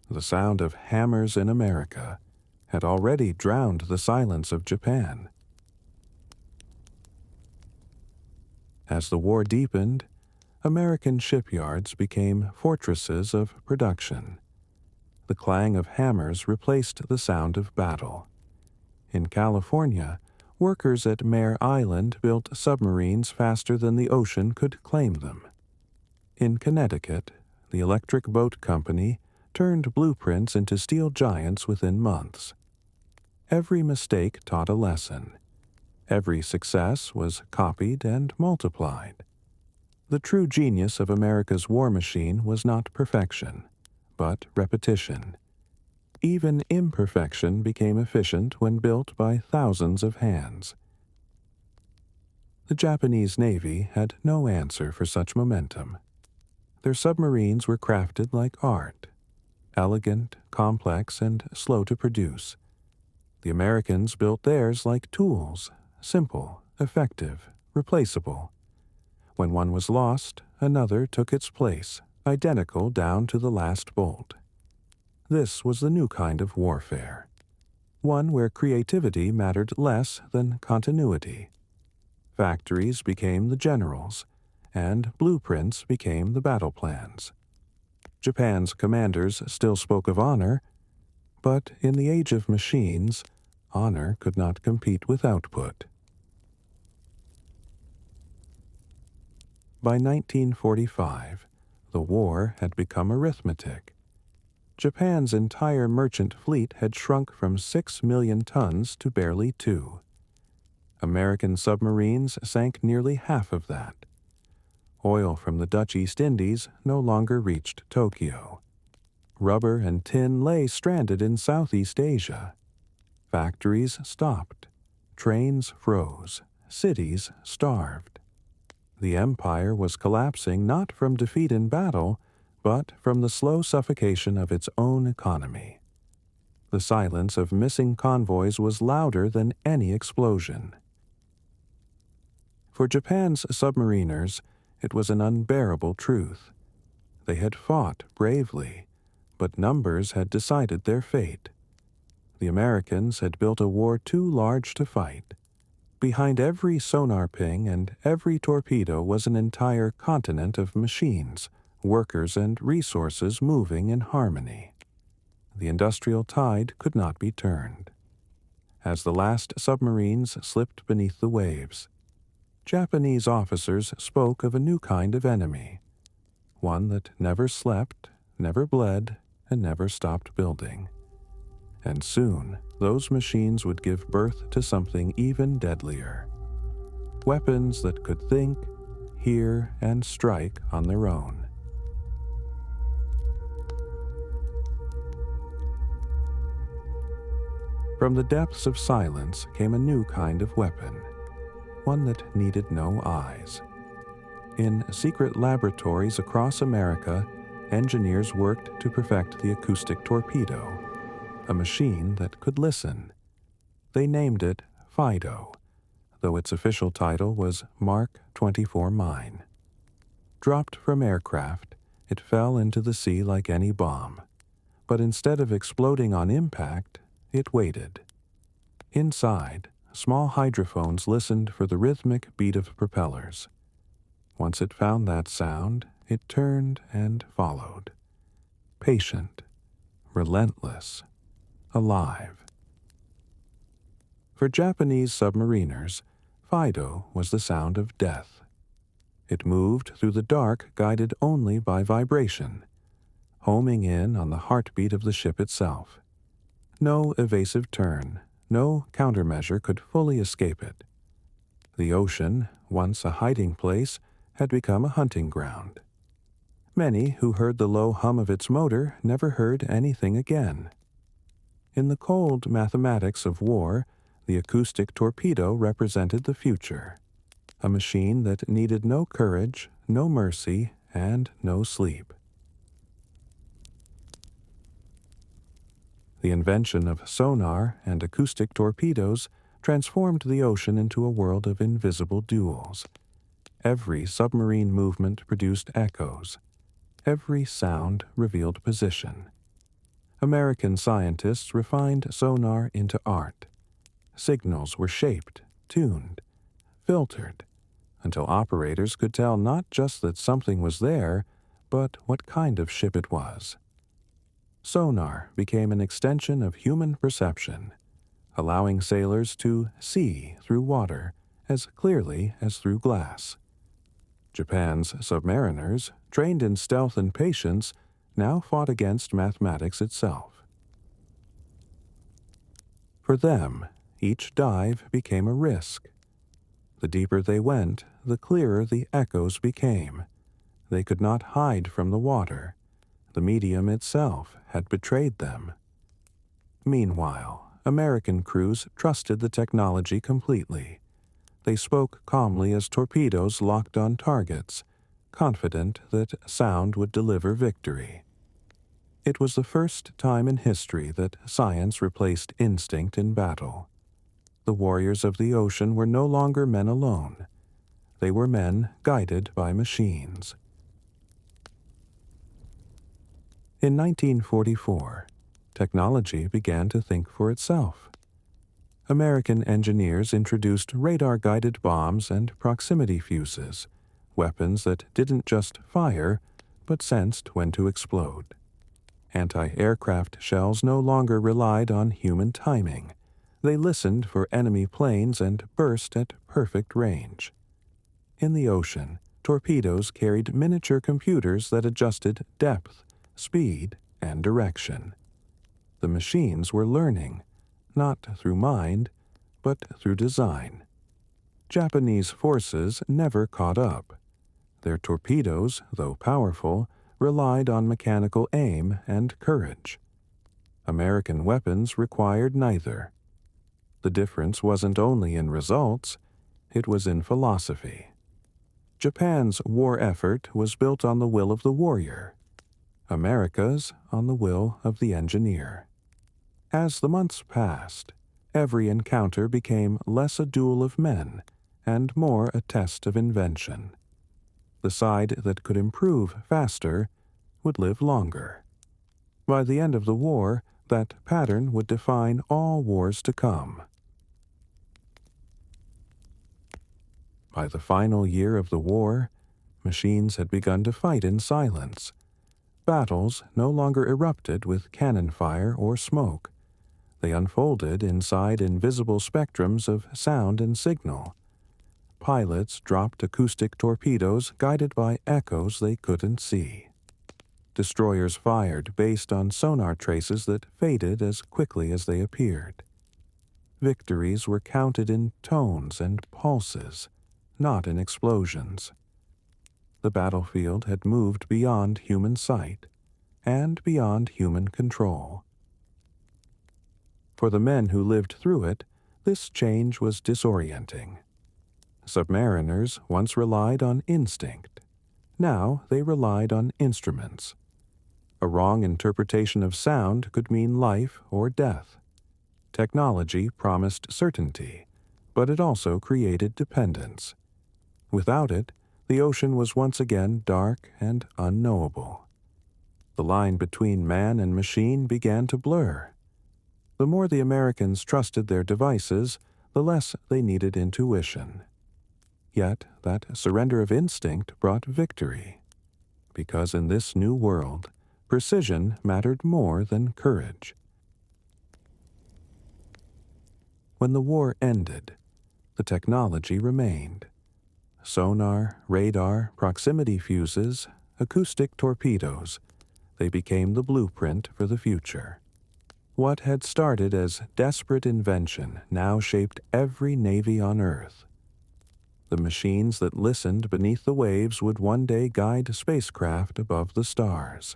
The sound of hammers in America had already drowned the silence of Japan. As the war deepened, American shipyards became fortresses of production. The clang of hammers replaced the sound of battle. In California, workers at Mare Island built submarines faster than the ocean could claim them. In Connecticut, the Electric Boat Company turned blueprints into steel giants within months. Every mistake taught a lesson. Every success was copied and multiplied. The true genius of America's war machine was not perfection, but repetition. Even imperfection became efficient when built by thousands of hands. The Japanese Navy had no answer for such momentum. Their submarines were crafted like art, elegant, complex, and slow to produce. The Americans built theirs like tools, simple, effective, replaceable. When one was lost, another took its place, identical down to the last bolt. This was the new kind of warfare, one where creativity mattered less than continuity. Factories became the generals, and blueprints became the battle plans. Japan's commanders still spoke of honor, but in the age of machines, honor could not compete with output. By 1945, the war had become arithmetic. Japan's entire merchant fleet had shrunk from 6 million tons to barely 2. American submarines sank nearly half of that. Oil from the Dutch East Indies no longer reached Tokyo. Rubber and tin lay stranded in Southeast Asia. Factories stopped. Trains froze. Cities starved. The empire was collapsing not from defeat in battle, but from the slow suffocation of its own economy. The silence of missing convoys was louder than any explosion. For Japan's submariners, it was an unbearable truth. They had fought bravely, but numbers had decided their fate. The Americans had built a war too large to fight. Behind every sonar ping and every torpedo was an entire continent of machines, workers, and resources moving in harmony. The industrial tide could not be turned. As the last submarines slipped beneath the waves, Japanese officers spoke of a new kind of enemy, one that never slept, never bled, and never stopped building. And soon, those machines would give birth to something even deadlier. Weapons that could think, hear, and strike on their own. From the depths of silence came a new kind of weapon, one that needed no eyes. In secret laboratories across America, engineers worked to perfect the acoustic torpedo, a machine that could listen. They named it Fido, though its official title was Mark 24 Mine. Dropped from aircraft, it fell into the sea like any bomb, but instead of exploding on impact, it waited. Inside, small hydrophones listened for the rhythmic beat of propellers. Once it found that sound, it turned and followed. Patient, relentless, alive. For Japanese submariners, Fido was the sound of death. It moved through the dark guided only by vibration, homing in on the heartbeat of the ship itself. No evasive turn, no countermeasure could fully escape it. The ocean, once a hiding place, had become a hunting ground. Many who heard the low hum of its motor never heard anything again. In the cold mathematics of war, the acoustic torpedo represented the future, a machine that needed no courage, no mercy, and no sleep. The invention of sonar and acoustic torpedoes transformed the ocean into a world of invisible duels. Every submarine movement produced echoes. Every sound revealed position. American scientists refined sonar into art. Signals were shaped, tuned, filtered, until operators could tell not just that something was there, but what kind of ship it was. Sonar became an extension of human perception, allowing sailors to see through water as clearly as through glass. Japan's submariners, trained in stealth and patience, now fought against mathematics itself. For them, each dive became a risk. The deeper they went, the clearer the echoes became. They could not hide from the water. The medium itself had betrayed them. Meanwhile, American crews trusted the technology completely. They spoke calmly as torpedoes locked on targets, confident that sound would deliver victory. It was the first time in history that science replaced instinct in battle. The warriors of the ocean were no longer men alone. They were men guided by machines. In 1944, technology began to think for itself. American engineers introduced radar-guided bombs and proximity fuses, weapons that didn't just fire, but sensed when to explode. Anti-aircraft shells no longer relied on human timing. They listened for enemy planes and burst at perfect range. In the ocean, torpedoes carried miniature computers that adjusted depth, speed, and direction. The machines were learning, not through mind, but through design. Japanese forces never caught up. Their torpedoes, though powerful, relied on mechanical aim and courage. American weapons required neither. The difference wasn't only in results, it was in philosophy. Japan's war effort was built on the will of the warrior. America's on the will of the engineer. As the months passed, every encounter became less a duel of men and more a test of invention. The side that could improve faster would live longer. By the end of the war, that pattern would define all wars to come. By the final year of the war, machines had begun to fight in silence. Battles no longer erupted with cannon fire or smoke. They unfolded inside invisible spectrums of sound and signal. Pilots dropped acoustic torpedoes guided by echoes they couldn't see. Destroyers fired based on sonar traces that faded as quickly as they appeared. Victories were counted in tones and pulses, not in explosions. The battlefield had moved beyond human sight and beyond human control. For the men who lived through it, this change was disorienting. Submariners once relied on instinct. Now they relied on instruments. A wrong interpretation of sound could mean life or death. Technology promised certainty, but it also created dependence. Without it, the ocean was once again dark and unknowable. The line between man and machine began to blur. The more the Americans trusted their devices, the less they needed intuition. Yet that surrender of instinct brought victory, because in this new world, precision mattered more than courage. When the war ended, the technology remained. Sonar, radar, proximity fuses, acoustic torpedoes, they became the blueprint for the future. What had started as desperate invention now shaped every navy on Earth. The machines that listened beneath the waves would one day guide spacecraft above the stars.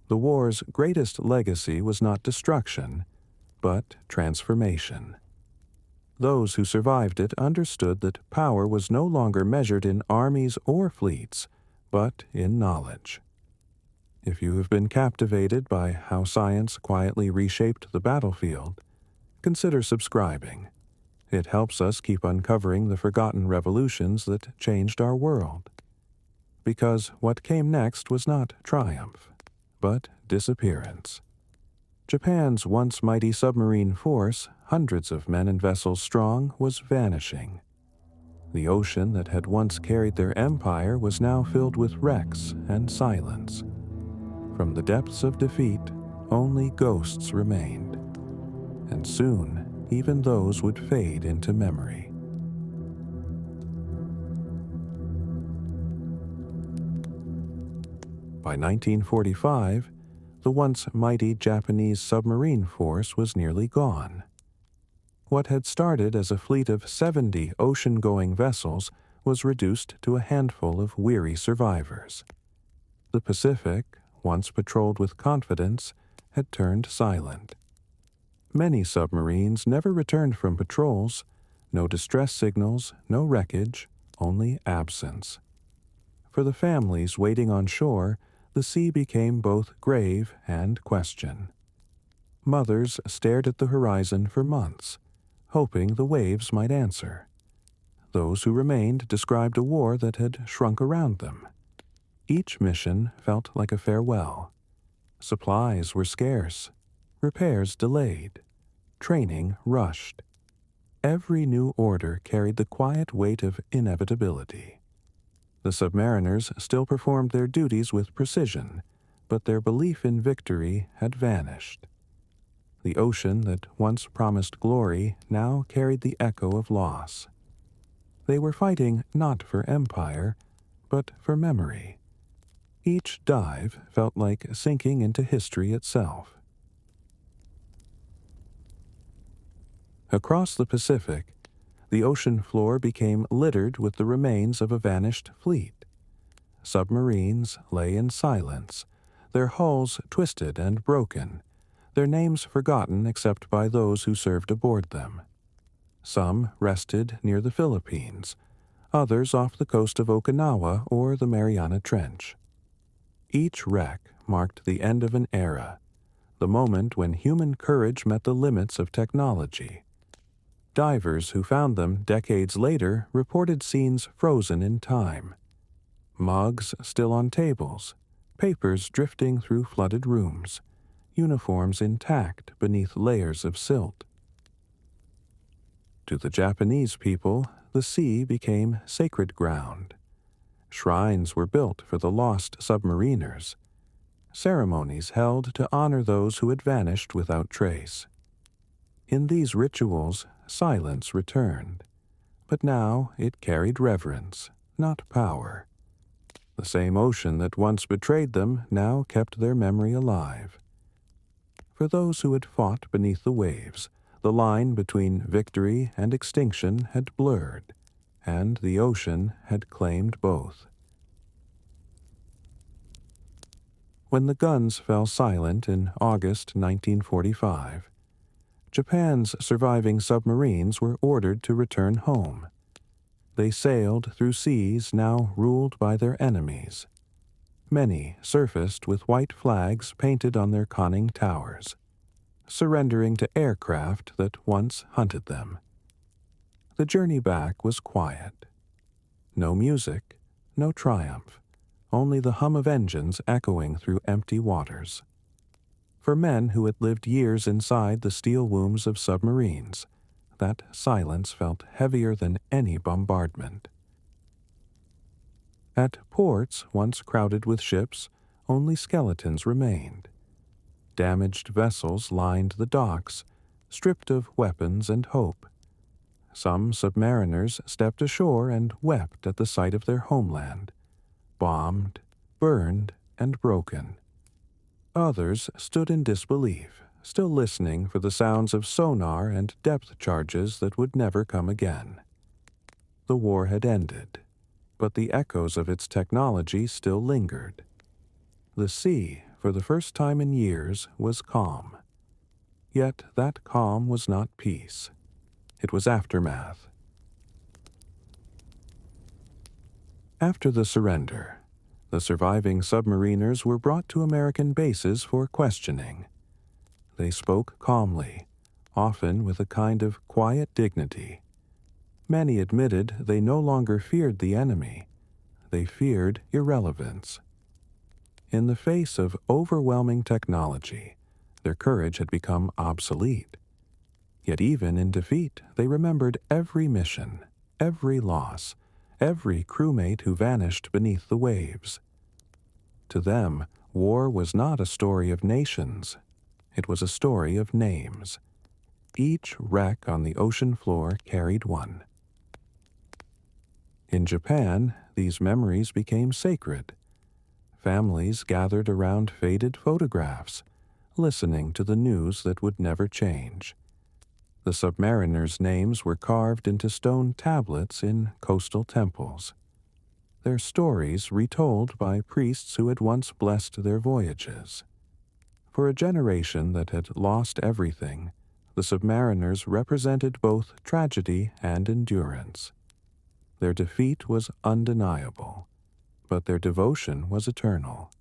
The war's greatest legacy was not destruction, but transformation. Those who survived it understood that power was no longer measured in armies or fleets, but in knowledge. If you have been captivated by how science quietly reshaped the battlefield, consider subscribing. It helps us keep uncovering the forgotten revolutions that changed our world. Because what came next was not triumph, but disappearance. Japan's once mighty submarine force, hundreds of men and vessels strong, was vanishing. The ocean that had once carried their empire was now filled with wrecks and silence. From the depths of defeat, only ghosts remained. And soon, even those would fade into memory. By 1945, the once mighty Japanese submarine force was nearly gone. What had started as a fleet of 70 ocean-going vessels was reduced to a handful of weary survivors. The Pacific, once patrolled with confidence, had turned silent. Many submarines never returned from patrols. No distress signals, no wreckage, only absence. For the families waiting on shore, the sea became both grave and question. Mothers stared at the horizon for months, hoping the waves might answer. Those who remained described a war that had shrunk around them. Each mission felt like a farewell. Supplies were scarce, repairs delayed, training rushed. Every new order carried the quiet weight of inevitability. The submariners still performed their duties with precision, but their belief in victory had vanished. The ocean that once promised glory now carried the echo of loss. They were fighting not for empire, but for memory. Each dive felt like sinking into history itself. Across the Pacific, the ocean floor became littered with the remains of a vanished fleet. Submarines lay in silence, their hulls twisted and broken, their names forgotten except by those who served aboard them. Some rested near the Philippines, others off the coast of Okinawa or the Mariana Trench. Each wreck marked the end of an era, the moment when human courage met the limits of technology. Divers who found them decades later reported scenes frozen in time. Mugs still on tables, papers drifting through flooded rooms, uniforms intact beneath layers of silt. To the Japanese people, the sea became sacred ground. Shrines were built for the lost submariners, ceremonies held to honor those who had vanished without trace. In these rituals, silence returned, but now it carried reverence, not power. The same ocean that once betrayed them now kept their memory alive. For those who had fought beneath the waves, the line between victory and extinction had blurred, and the ocean had claimed both. When the guns fell silent in August 1945, Japan's surviving submarines were ordered to return home. They sailed through seas now ruled by their enemies. Many surfaced with white flags painted on their conning towers, surrendering to aircraft that once hunted them. The journey back was quiet. No music, no triumph, only the hum of engines echoing through empty waters. For men who had lived years inside the steel wombs of submarines, that silence felt heavier than any bombardment. At ports once crowded with ships, only skeletons remained. Damaged vessels lined the docks, stripped of weapons and hope. Some submariners stepped ashore and wept at the sight of their homeland, bombed, burned, and broken. Others stood in disbelief, still listening for the sounds of sonar and depth charges that would never come again. The war had ended, but the echoes of its technology still lingered. The sea, for the first time in years, was calm. Yet that calm was not peace. It was aftermath. After the surrender, the surviving submariners were brought to American bases for questioning. They spoke calmly, often with a kind of quiet dignity. Many admitted they no longer feared the enemy. They feared irrelevance. In the face of overwhelming technology, their courage had become obsolete. Yet even in defeat, they remembered every mission, every loss, every crewmate who vanished beneath the waves. To them, war was not a story of nations. It was a story of names. Each wreck on the ocean floor carried one. In Japan, these memories became sacred. Families gathered around faded photographs, listening to the news that would never change. The submariners' names were carved into stone tablets in coastal temples, their stories retold by priests who had once blessed their voyages. For a generation that had lost everything, the submariners represented both tragedy and endurance. Their defeat was undeniable, but their devotion was eternal.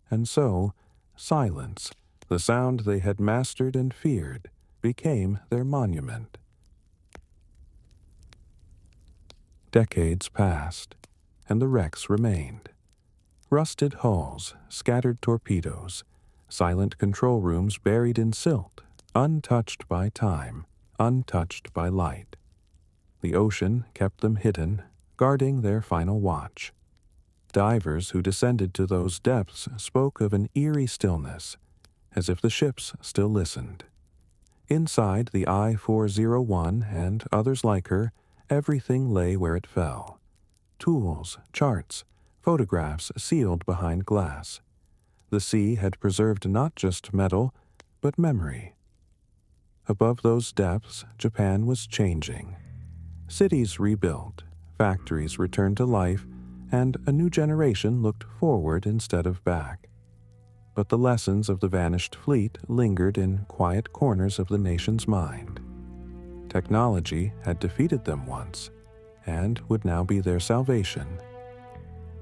And so, silence, the sound they had mastered and feared, became their monument. Decades passed, and the wrecks remained. Rusted hulls, scattered torpedoes, silent control rooms buried in silt, untouched by time, untouched by light. The ocean kept them hidden, guarding their final watch. Divers who descended to those depths spoke of an eerie stillness, as if the ships still listened. Inside the I-401 and others like her, everything lay where it fell. Tools, charts, photographs sealed behind glass. The sea had preserved not just metal, but memory. Above those depths, Japan was changing. Cities rebuilt, factories returned to life, and a new generation looked forward instead of back. But the lessons of the vanished fleet lingered in quiet corners of the nation's mind. Technology had defeated them once, and would now be their salvation.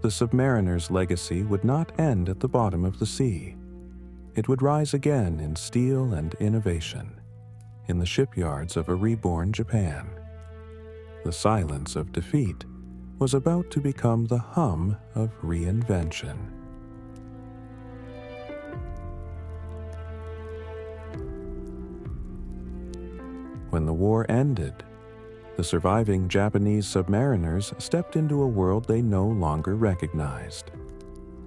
The submariner's legacy would not end at the bottom of the sea. It would rise again in steel and innovation, in the shipyards of a reborn Japan. The silence of defeat was about to become the hum of reinvention. When the war ended, the surviving Japanese submariners stepped into a world they no longer recognized.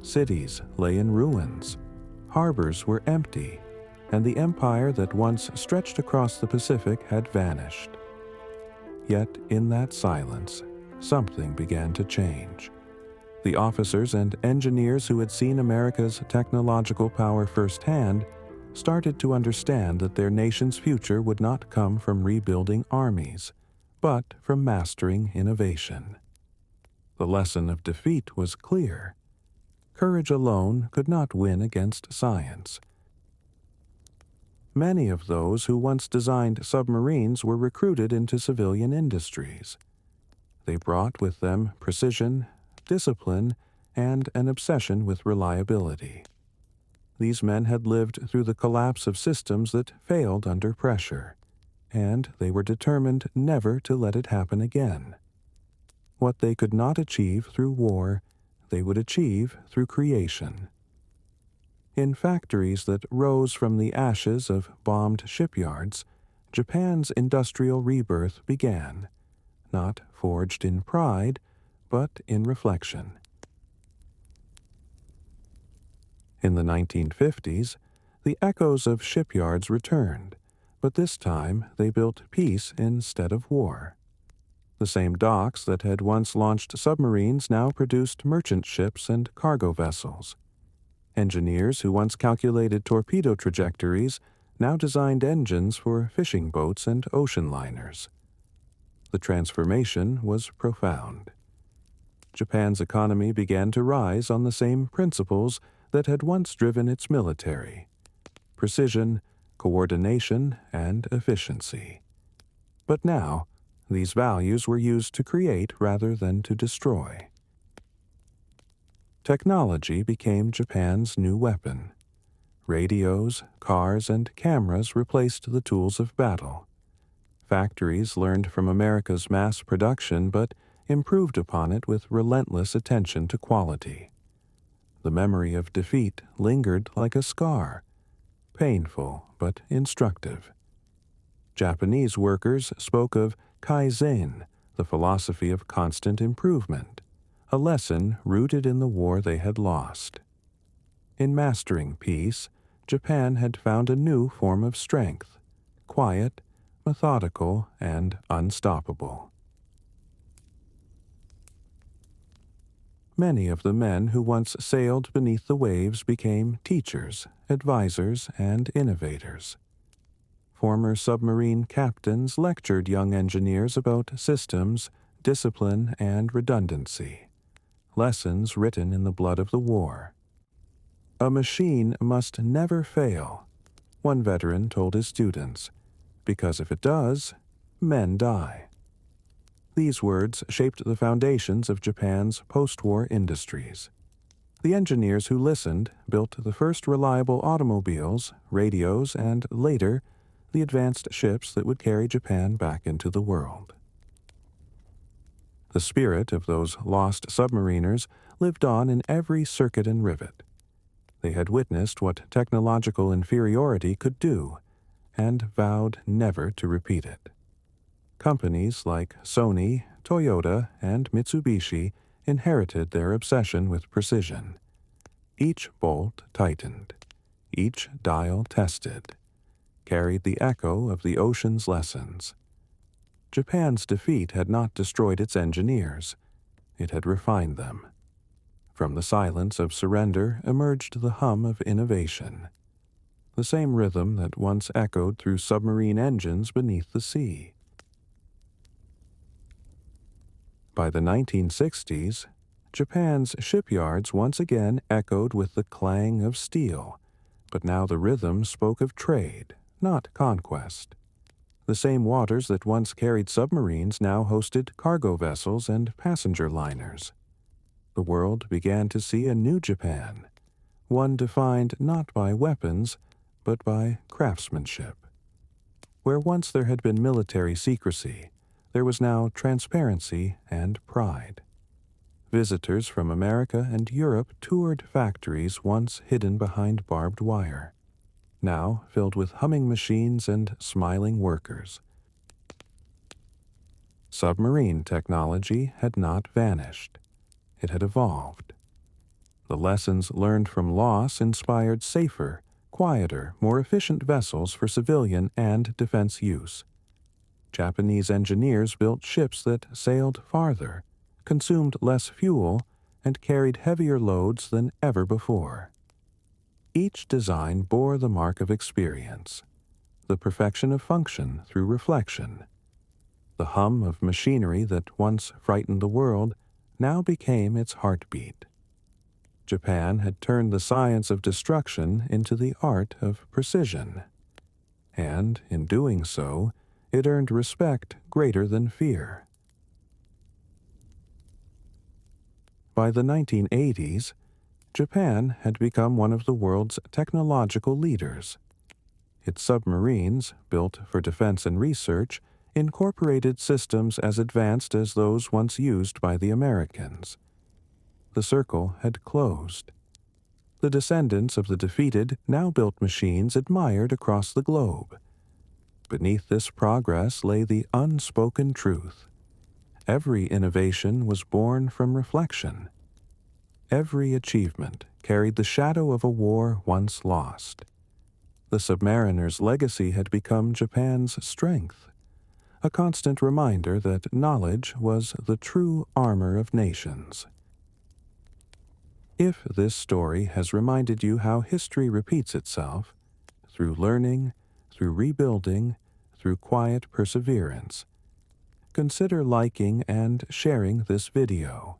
Cities lay in ruins, harbors were empty, and the empire that once stretched across the Pacific had vanished. Yet in that silence, something began to change. The officers and engineers who had seen America's technological power firsthand started to understand that their nation's future would not come from rebuilding armies, but from mastering innovation. The lesson of defeat was clear. Courage alone could not win against science. Many of those who once designed submarines were recruited into civilian industries. They brought with them precision, discipline, and an obsession with reliability. These men had lived through the collapse of systems that failed under pressure, and they were determined never to let it happen again. What they could not achieve through war, they would achieve through creation. In factories that rose from the ashes of bombed shipyards, Japan's industrial rebirth began, not forged in pride, but in reflection. In the 1950s, the echoes of shipyards returned, but this time they built peace instead of war. The same docks that had once launched submarines now produced merchant ships and cargo vessels. Engineers who once calculated torpedo trajectories now designed engines for fishing boats and ocean liners. The transformation was profound. Japan's economy began to rise on the same principles that had once driven its military: precision, coordination, and efficiency. But now, these values were used to create rather than to destroy. Technology became Japan's new weapon. Radios, cars, and cameras replaced the tools of battle. Factories learned from America's mass production but improved upon it with relentless attention to quality. The memory of defeat lingered like a scar, painful but instructive. Japanese workers spoke of kaizen, the philosophy of constant improvement, a lesson rooted in the war they had lost. In mastering peace, Japan had found a new form of strength, quiet, methodical, and unstoppable. Many of the men who once sailed beneath the waves became teachers, advisors, and innovators. Former submarine captains lectured young engineers about systems, discipline, and redundancy, lessons written in the blood of the war. A machine must never fail, one veteran told his students, because if it does, men die. These words shaped the foundations of Japan's post-war industries. The engineers who listened built the first reliable automobiles, radios, and later, the advanced ships that would carry Japan back into the world. The spirit of those lost submariners lived on in every circuit and rivet. They had witnessed what technological inferiority could do, and vowed never to repeat it. Companies like Sony, Toyota, and Mitsubishi inherited their obsession with precision. Each bolt tightened, each dial tested, carried the echo of the ocean's lessons. Japan's defeat had not destroyed its engineers. It had refined them. From the silence of surrender emerged the hum of innovation, the same rhythm that once echoed through submarine engines beneath the sea. By the 1960s, Japan's shipyards once again echoed with the clang of steel, but now the rhythm spoke of trade, not conquest. The same waters that once carried submarines now hosted cargo vessels and passenger liners. The world began to see a new Japan, one defined not by weapons, but by craftsmanship. Where once there had been military secrecy, there was now transparency and pride. Visitors from America and Europe toured factories once hidden behind barbed wire, now filled with humming machines and smiling workers. Submarine technology had not vanished. It had evolved. The lessons learned from loss inspired safer, quieter, more efficient vessels for civilian and defense use. Japanese engineers built ships that sailed farther, consumed less fuel, and carried heavier loads than ever before. Each design bore the mark of experience, the perfection of function through reflection. The hum of machinery that once frightened the world now became its heartbeat. Japan had turned the science of destruction into the art of precision, and in doing so, it earned respect greater than fear. By the 1980s, Japan had become one of the world's technological leaders. Its submarines, built for defense and research, incorporated systems as advanced as those once used by the Americans. The circle had closed. The descendants of the defeated now built machines admired across the globe. Beneath this progress lay the unspoken truth. Every innovation was born from reflection. Every achievement carried the shadow of a war once lost. The submariner's legacy had become Japan's strength, a constant reminder that knowledge was the true armor of nations. If this story has reminded you how history repeats itself, through learning, through rebuilding, through quiet perseverance, consider liking and sharing this video.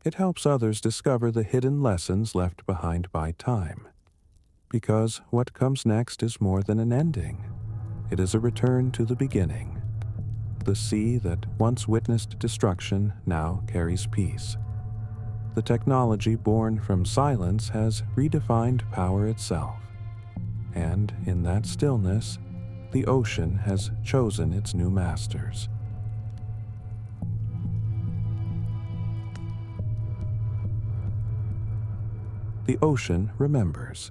It helps others discover the hidden lessons left behind by time. Because what comes next is more than an ending. It is a return to the beginning. The sea that once witnessed destruction now carries peace. The technology born from silence has redefined power itself. And in that stillness, the ocean has chosen its new masters. The ocean remembers,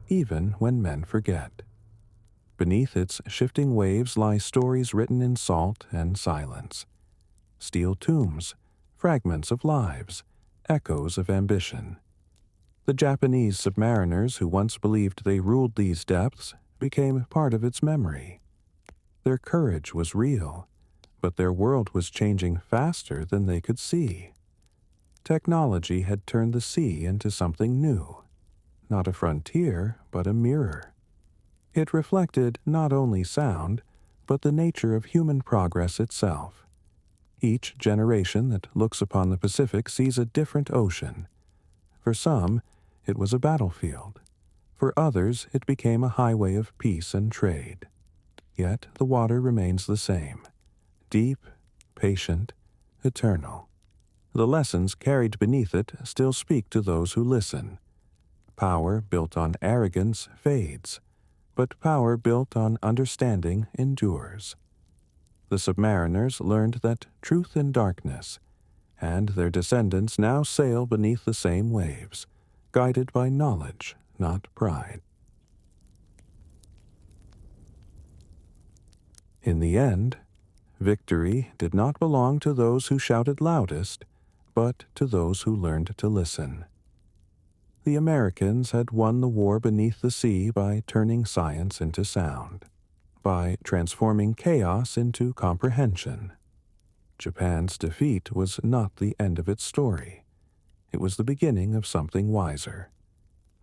even when men forget. Beneath its shifting waves lie stories written in salt and silence. Steel tombs, fragments of lives, echoes of ambition. The Japanese submariners who once believed they ruled these depths became part of its memory. Their courage was real, but their world was changing faster than they could see. Technology had turned the sea into something new, not a frontier, but a mirror. It reflected not only sound, but the nature of human progress itself. Each generation that looks upon the Pacific sees a different ocean. For some, it was a battlefield. For others, it became a highway of peace and trade. Yet the water remains the same, deep, patient, eternal. The lessons carried beneath it still speak to those who listen. Power built on arrogance fades, but power built on understanding endures. The submariners learned that truth in darkness, and their descendants now sail beneath the same waves, guided by knowledge, not pride. In the end, victory did not belong to those who shouted loudest, but to those who learned to listen. The Americans had won the war beneath the sea by turning science into sound, by transforming chaos into comprehension. Japan's defeat was not the end of its story. It was the beginning of something wiser.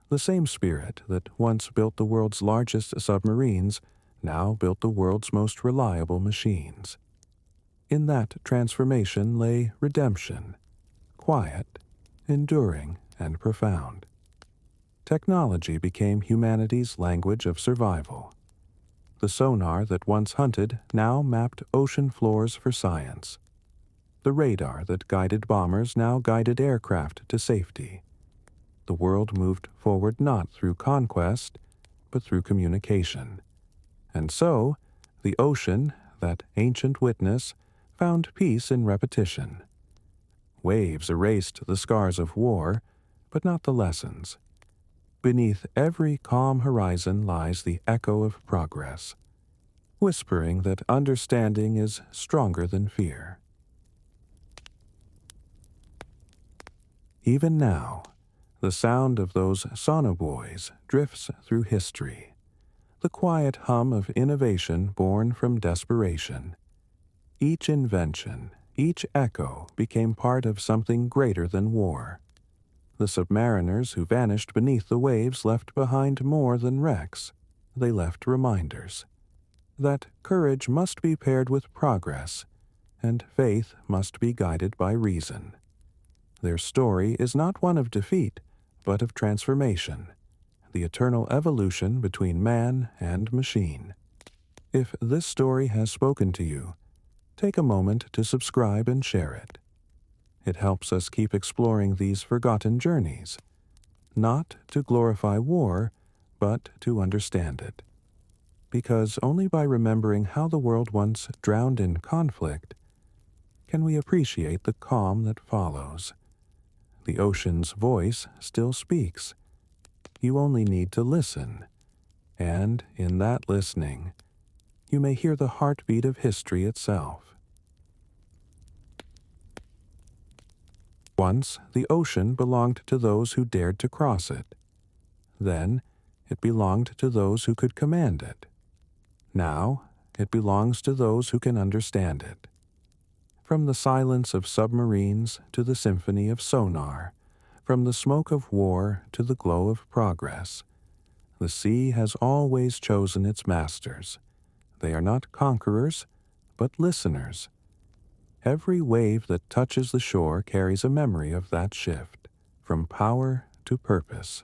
The same spirit that once built the world's largest submarines now built the world's most reliable machines. In that transformation lay redemption, quiet, enduring, and profound. Technology became humanity's language of survival. The sonar that once hunted now mapped ocean floors for science. The radar that guided bombers now guided aircraft to safety. The world moved forward not through conquest, but through communication. And so, the ocean, that ancient witness, found peace in repetition. Waves erased the scars of war, but not the lessons. Beneath every calm horizon lies the echo of progress, whispering that understanding is stronger than fear. Even now, the sound of those sonobuoys drifts through history, the quiet hum of innovation born from desperation. Each invention, each echo became part of something greater than war. The submariners who vanished beneath the waves left behind more than wrecks. They left reminders that courage must be paired with progress, and faith must be guided by reason. Their story is not one of defeat, but of transformation, the eternal evolution between man and machine. If this story has spoken to you, take a moment to subscribe and share it. It helps us keep exploring these forgotten journeys, not to glorify war, but to understand it. Because only by remembering how the world once drowned in conflict can we appreciate the calm that follows. The ocean's voice still speaks. You only need to listen, and in that listening, you may hear the heartbeat of history itself. Once, the ocean belonged to those who dared to cross it. Then, it belonged to those who could command it. Now, it belongs to those who can understand it. From the silence of submarines to the symphony of sonar, from the smoke of war to the glow of progress, the sea has always chosen its masters. They are not conquerors, but listeners. Every wave that touches the shore carries a memory of that shift, from power to purpose.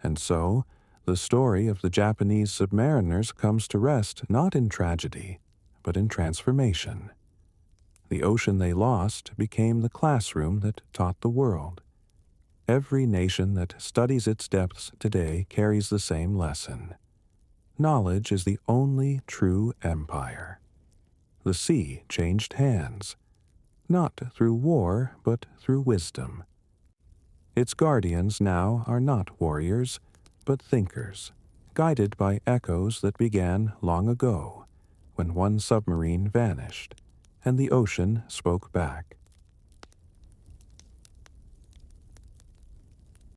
And so, the story of the Japanese submariners comes to rest not in tragedy, but in transformation. The ocean they lost became the classroom that taught the world. Every nation that studies its depths today carries the same lesson. Knowledge is the only true empire. The sea changed hands, not through war, but through wisdom. Its guardians now are not warriors, but thinkers, guided by echoes that began long ago, when one submarine vanished, and the ocean spoke back.